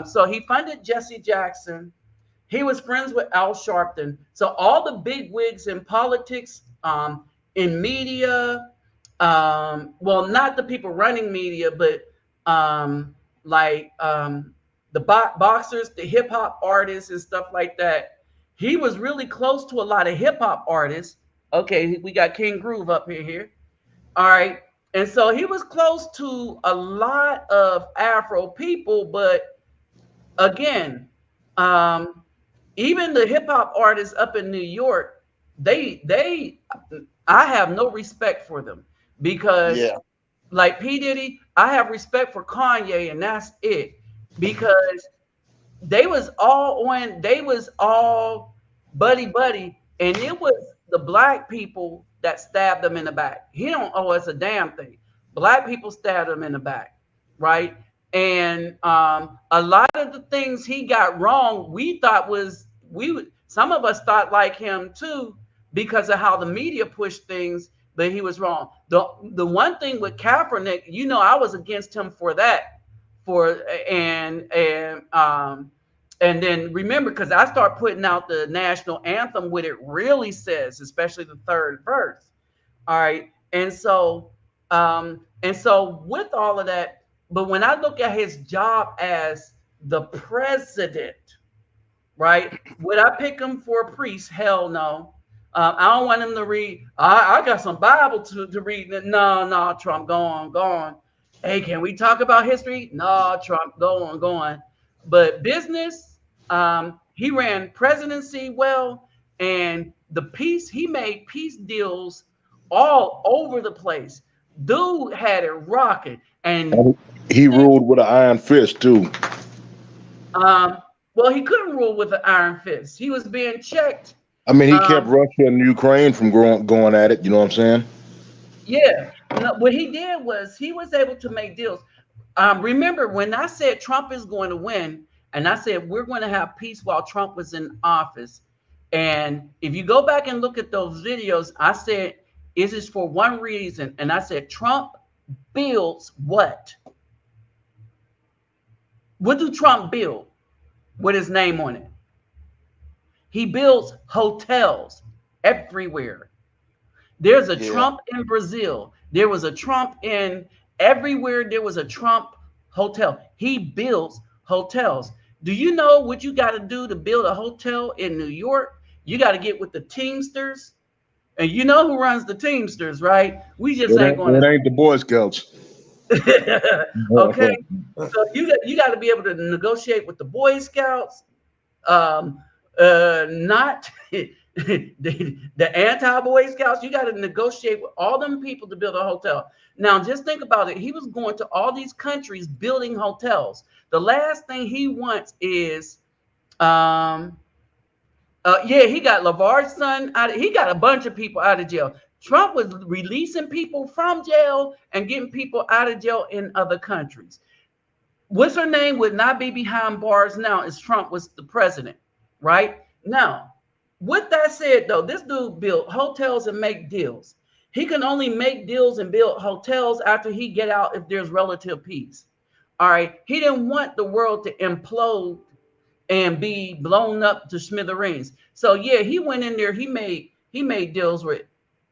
so he funded Jesse Jackson. He was friends with Al Sharpton. So all the big wigs in politics, in media, well, not the people running media, but like the boxers, the hip hop artists, and stuff like that. He was really close to a lot of hip hop artists. Okay, we got King Groove up here. All right. And so he was close to a lot of Afro people, but again, um, even the hip hop artists up in New York, they I have no respect for them, because yeah, like P. Diddy, I have respect for Kanye, and that's it. Because they was all buddy, and it was the black people that stabbed them in the back. He don't owe us a damn thing. Black people stabbed him in the back, right? And a lot of the things he got wrong, we thought was we would some of us thought like him too, because of how the media pushed things, but he was wrong. The one thing with Kaepernick, I was against him for that, for and then remember, because I start putting out the national anthem, what it really says, especially the third verse. All right. And so with all of that, but when I look at his job as the president, right? Would I pick him for a priest? Hell no. I don't want him to read. I got some Bible to read. No, Trump, go on. Hey, can we talk about history? No, Trump, go on. But business, he ran presidency well, and he made peace deals all over the place. Dude had it rocking, and he ruled with an iron fist too. Well, he couldn't rule with an iron fist. He was being checked. I mean, he kept Russia and Ukraine from going at it. You know what I'm saying? Yeah. No, what he did was he was able to make deals. Remember when I said Trump is going to win, and I said we're going to have peace while Trump was in office. And if you go back and look at those videos, I said, is this for one reason? And I said, Trump builds what? What do Trump build with his name on it? He builds hotels everywhere. There's a Yeah. Trump in Brazil. There was a Trump in everywhere. There was a Trump hotel. He builds hotels. Do you know what you got to do to build a hotel in New York? You got to get with the Teamsters. And you know who runs the Teamsters, right? We just ain't going It to. ain't the Boy Scouts. Okay. So you got to be able to negotiate with the Boy Scouts. Not the anti-Boy Scouts. You got to negotiate with all them people to build a hotel. Now, just think about it. He was going to all these countries building hotels. The last thing he wants is, he got LeVar's son out. He got a bunch of people out of jail. Trump was releasing people from jail and getting people out of jail in other countries. What's her name would not be behind bars now as Trump was the president, right? Now, with that said, though, this dude built hotels and make deals. He can only make deals and build hotels after he get out if there's relative peace. All right. He didn't want the world to implode and be blown up to smithereens. So yeah, he went in there, he made deals with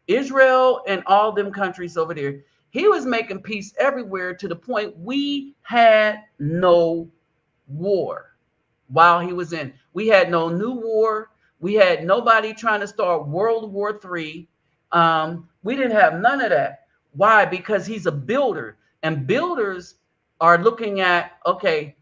Israel and all them countries over there. He was making peace everywhere to the point we had no war while he was in. We had no new war. We had nobody trying to start World War III. We didn't have none of that. Why? Because he's a builder, and builders are looking at, okay,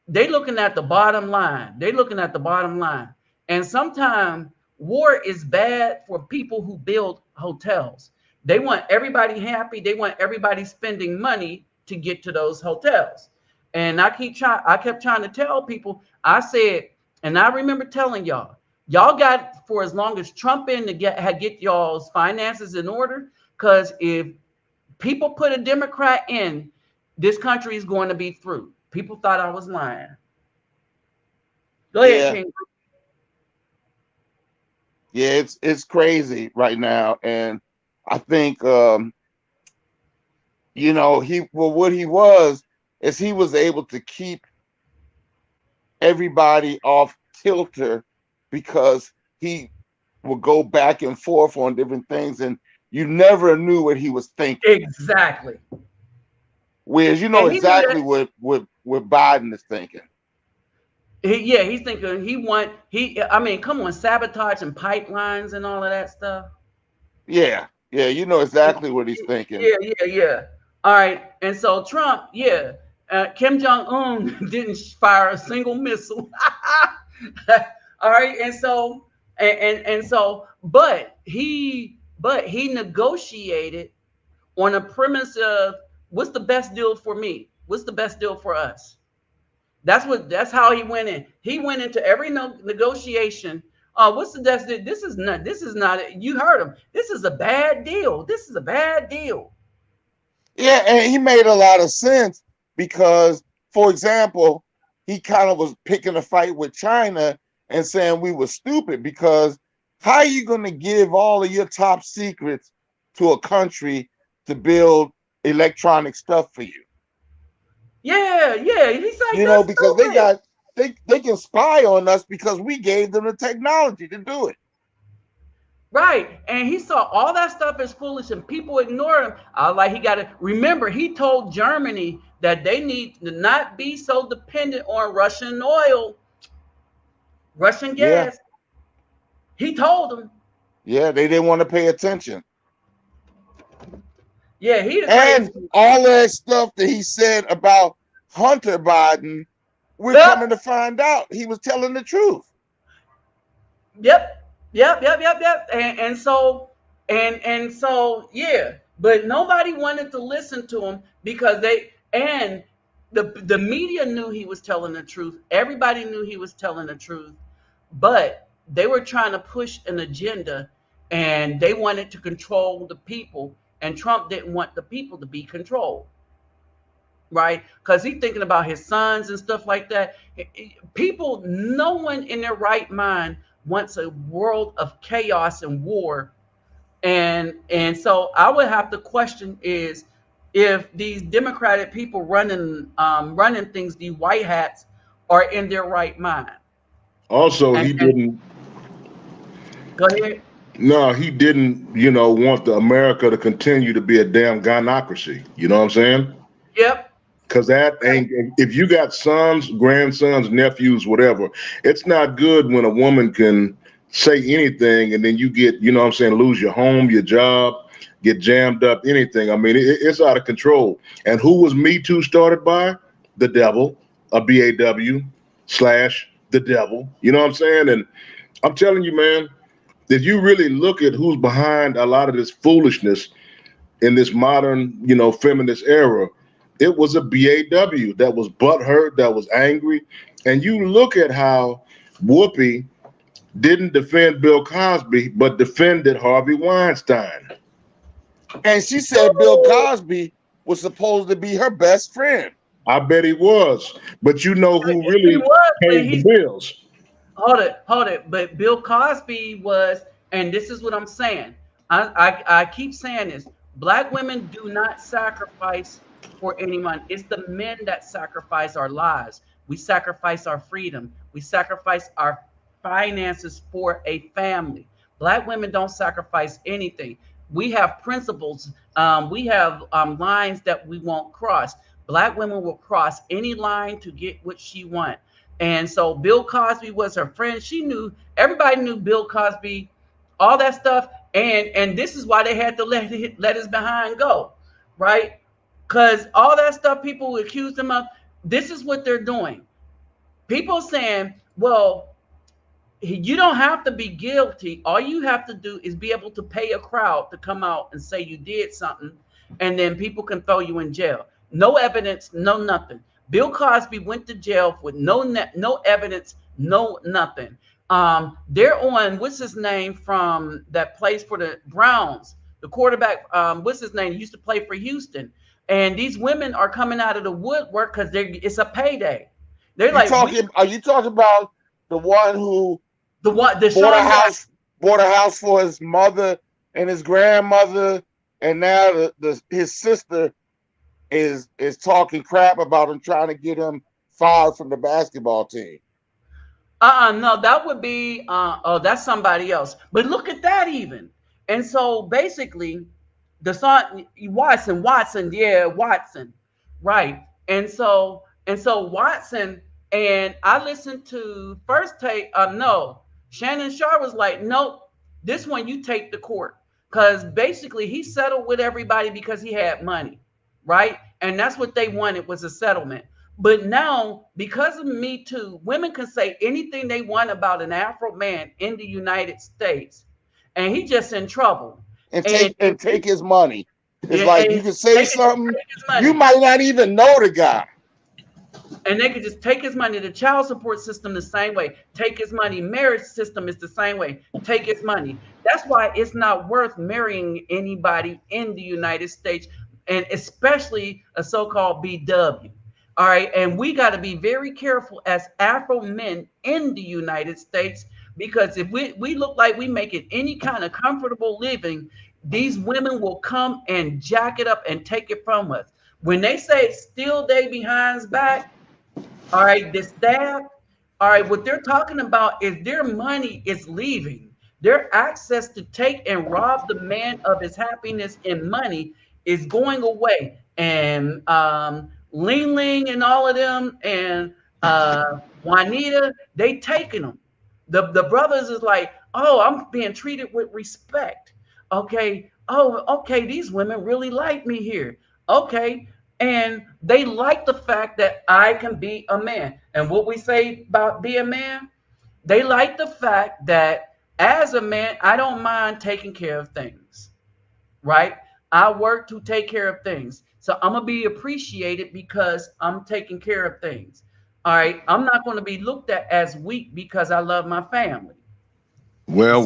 they looking at the bottom line. They looking at the bottom line. And sometimes war is bad for people who build hotels. They want everybody happy. They want everybody spending money to get to those hotels. And I kept trying to tell people, I said, and I remember telling y'all got for as long as Trump in to get y'all's finances in order. Because if people put a Democrat in, this country is going to be through. People thought I was lying. Go ahead, King. Yeah, it's crazy right now, and I think what he was is he was able to keep everybody off kilter because he would go back and forth on different things, and you never knew what he was thinking. Exactly. Whereas you know exactly what Biden is thinking. He's thinking come on, sabotaging pipelines and all of that stuff. Yeah, you know exactly what he's thinking. Yeah. All right, and so Trump, Kim Jong-un didn't fire a single missile. All right, and so but he negotiated on a premise of what's the best deal for me? What's the best deal for us? That's how he went in. He went into every negotiation. What's the best deal? This is not, you heard him. This is a bad deal. This is a bad deal. Yeah, and he made a lot of sense because, for example, he kind of was picking a fight with China and saying we were stupid because how are you going to give all of your top secrets to a country to build electronic stuff for you? Yeah. He's like, because they can spy on us because we gave them the technology to do it. Right. And he saw all that stuff as foolish and people ignored him. He got to remember, he told Germany that they need to not be so dependent on Russian oil, Russian gas. He told them. Yeah, they didn't want to pay attention. Yeah, and all that stuff that he said about Hunter Biden, we're coming to find out he was telling the truth. Yep. And so, but nobody wanted to listen to him because the media knew he was telling the truth. Everybody knew he was telling the truth, but they were trying to push an agenda and they wanted to control the people, and Trump didn't want the people to be controlled. Right? Because he's thinking about his sons and stuff like that. People, no one in their right mind wants a world of chaos and war. And so I would have to question is if these Democratic people running things, these white hats, are in their right mind. Also, he And didn't. go ahead. No, he didn't. Want the America to continue to be a damn gynocracy. You know what I'm saying? Yep. Because that ain't. If you got sons, grandsons, nephews, whatever, it's not good when a woman can say anything and then you get, what I'm saying, lose your home, your job, get jammed up, anything. I mean, it's out of control. And who was Me Too started by? The devil, a BAW / the devil. You know what I'm saying? And I'm telling you, man, if you really look at who's behind a lot of this foolishness in this modern, feminist era, it was a BAW that was butthurt, that was angry. And you look at how Whoopi didn't defend Bill Cosby, but defended Harvey Weinstein. And she said Bill Cosby was supposed to be her best friend. I bet he was. But you know who really paid the bills? Hold it. But Bill Cosby was, and this is what I'm saying. I keep saying this. Black women do not sacrifice for anyone. It's the men that sacrifice our lives. We sacrifice our freedom. We sacrifice our finances for a family. Black women don't sacrifice anything. We have principles. We have lines that we won't cross. Black women will cross any line to get what she wants. And so Bill Cosby was her friend. She knew, everybody knew Bill Cosby, all that stuff. And this is why they had to let his behind go, right? Because all that stuff people accused him of, this is what they're doing. People saying, well, you don't have to be guilty. All you have to do is be able to pay a crowd to come out and say you did something, and then people can throw you in jail. No evidence, no nothing. Bill Cosby went to jail with no evidence, no nothing. They're on, what's his name from that plays for the Browns, the quarterback. What's his name? He used to play for Houston. And these women are coming out of the woodwork because it's a payday. They're Are you talking about the one who bought a house for his mother and his grandmother, and now his sister is talking crap about him, trying to get him fired from the basketball team? No, that would be that's somebody else. But look at that even. And so basically, the son Watson, right? And so Watson, and I listened to first take. No, Shannon Sharp was like, nope, this one you take to court, because basically he settled with everybody because he had money, right? And that's what they wanted, was a settlement. But now, because of Me Too, women can say anything they want about an Afro man in the United States, and he just in trouble. And take his money. It's like you can say something, you might not even know the guy. And they could just take his money. The child support system the same way. Take his money. Marriage system is the same way. Take his money. That's why it's not worth marrying anybody in the United States, and especially a so-called BW. All right. And we got to be very careful as Afro men in the United States, because if we look like we making any kind of comfortable living, these women will come and jack it up and take it from us. When they say steal they behinds back, all right, the staff, all right, what they're talking about is their money is leaving. Their access to take and rob the man of his happiness and money is going away. And Ling Ling and all of them, and Juanita, they taking them. The brothers is like, oh, I'm being treated with respect. Okay. Oh, okay. These women really like me here. Okay. And they like the fact that I can be a man. And what we say about be a man, they like the fact that as a man, I don't mind taking care of things, right? I work to take care of things. So I'm going to be appreciated because I'm taking care of things. All right. I'm not going to be looked at as weak because I love my family. Well.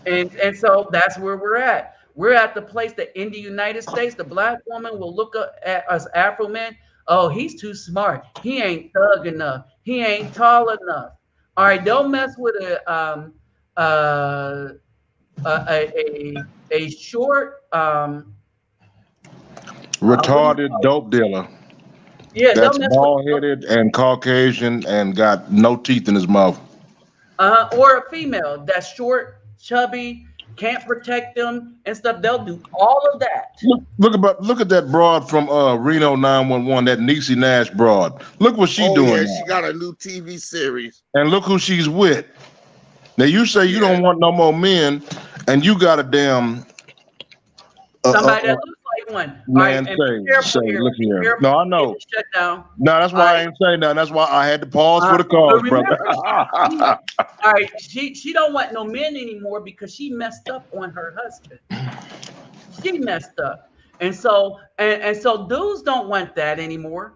And so that's where we're at. We're at the place that in the United States, the black woman will look at us Afro men. Oh, he's too smart. He ain't thug enough. He ain't tall enough. All right, don't mess with a short what do you Retarded call it? dope dealer Yeah, they'll that's mess with bald headed and Caucasian and got no teeth in his mouth. or a female that's short, chubby, can't protect them and stuff. They'll do all of that. Look at that broad from Reno 911, that Niecy Nash broad. Look what she Oh doing yeah, she now. got a new TV series. And look who she's with. Now you say you Yeah. don't want no more men, and you got a damn Somebody that looks like one. All right, man. and be careful here. Look Be here. careful. No, I Get know. the shutdown. No, that's All why I right. ain't saying nothing. That's why I had to pause for the But cause, brother. remember, all right, she don't want no men anymore because she messed up on her husband. She messed up, and so dudes don't want that anymore.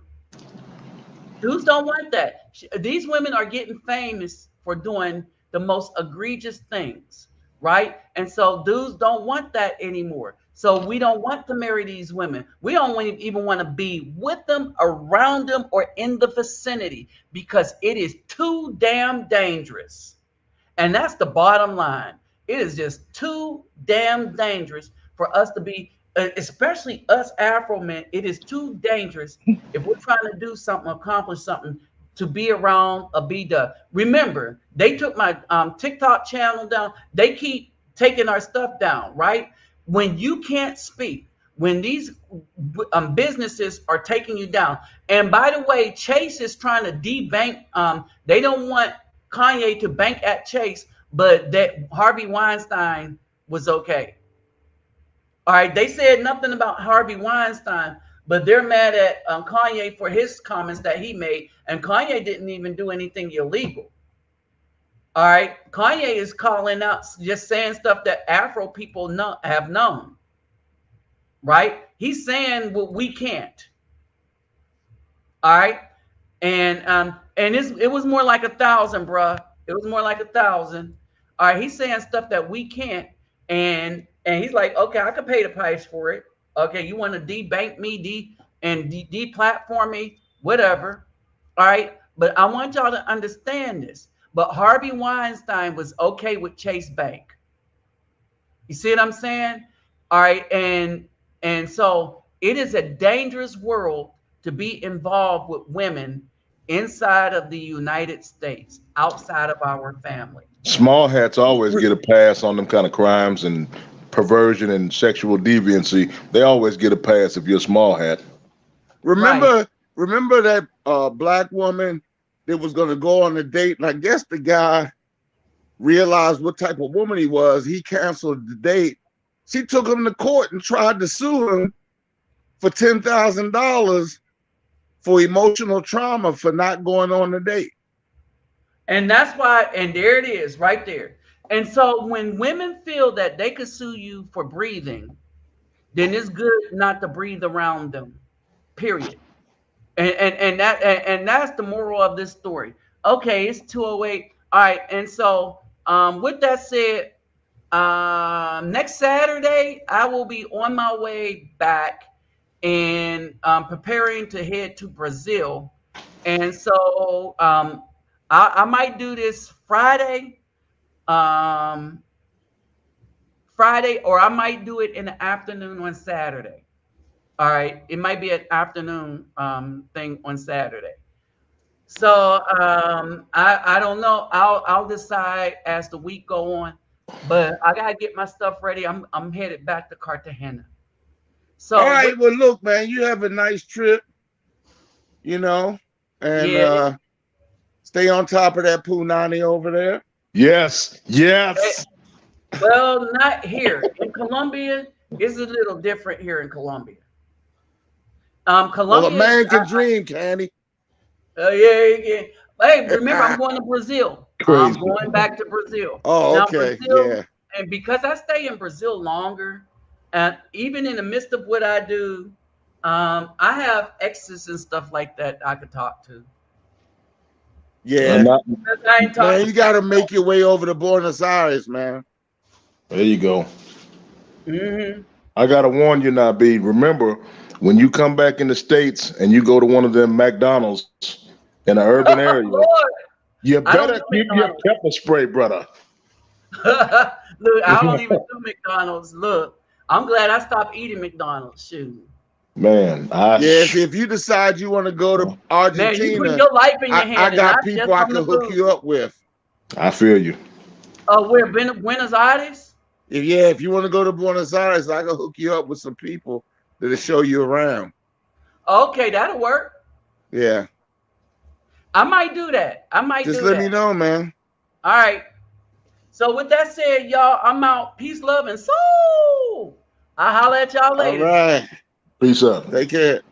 Dudes don't want that. These women are getting famous for doing the most egregious things, right? And so dudes don't want that anymore. So we don't want to marry these women. We don't even want to be with them, around them, or in the vicinity because it is too damn dangerous. And that's the bottom line. It is just too damn dangerous for us to be, especially us Afro men. It is too dangerous if we're trying to do something, accomplish something, to be around a B dub. Remember, they took my TikTok channel down. They keep taking our stuff down, right? When you can't speak, when these businesses are taking you down. And by the way, Chase is trying to debank. They don't want Kanye to bank at Chase, but that Harvey Weinstein was okay. All right, they said nothing about Harvey Weinstein, but they're mad at Kanye for his comments that he made, and Kanye didn't even do anything illegal. All right, Kanye is calling out, just saying stuff that Afro people have known. Right? He's saying what we can't. All right, and it was more like 1,000, bruh. It was more like 1,000. All right, he's saying stuff that we can't, and he's like, okay, I can pay the price for it. Okay, you want to debank me, deplatform me, whatever. All right, but I want y'all to understand this. But Harvey Weinstein was okay with Chase Bank. You see what I'm saying? All right, and so it is a dangerous world to be involved with women inside of the United States, outside of our family. Small hats always get a pass on them kind of crimes and perversion and sexual deviancy. They always get a pass if you're a small hat. Remember that black woman that was going to go on a date, and I guess the guy realized what type of woman he was. He canceled the date. She took him to court and tried to sue him for $10,000 for emotional trauma for not going on the date. And that's why, and there it is right there. And so when women feel that they could sue you for breathing, then it's good not to breathe around them, period. And that's the moral of this story. Okay, it's 2:08. All right, and so with that said, next Saturday I will be on my way back and preparing to head to Brazil. And so I might do this Friday, or I might do it in the afternoon on Saturday. All right, it might be an afternoon thing on Saturday. So I don't know. I'll decide as the week go on, but I gotta get my stuff ready. I'm headed back to Cartagena. So all right, well, look, man, you have a nice trip, and yeah. Stay on top of that punani over there. Yes, yes. Well, not here in Colombia. It's a little different here in Colombia. Colombia. Well, a man can dream, Candy. Yeah. Hey, remember, I'm going to Brazil. Crazy. I'm going back to Brazil. Oh, okay. Now, Brazil, yeah. And because I stay in Brazil longer, and even in the midst of what I do, I have exes and stuff like that I could talk to. Yeah. Man, you got to make your way over to Buenos Aires, man. There you go. Mm-hmm. I got to warn you now, B. Remember, when you come back in the States and you go to one of them McDonald's in an urban area, you better keep your pepper spray, brother. Look, I don't even do McDonald's. Look, I'm glad I stopped eating McDonald's. Shoot. Man, Yes, if you decide you want to go to Man, you put Argentina, your life in your I hand and got not people just I from can the hook food. you up with. I feel you. We're Buenos Aires. If you want to go to Buenos Aires, I can hook you up with some people that'll show you around. Okay, that'll work. Yeah. I might do that. Just let me know, man. All right. So with that said, y'all, I'm out. Peace, love, and soul. I'll holler at y'all All later. right. Peace up. Take care.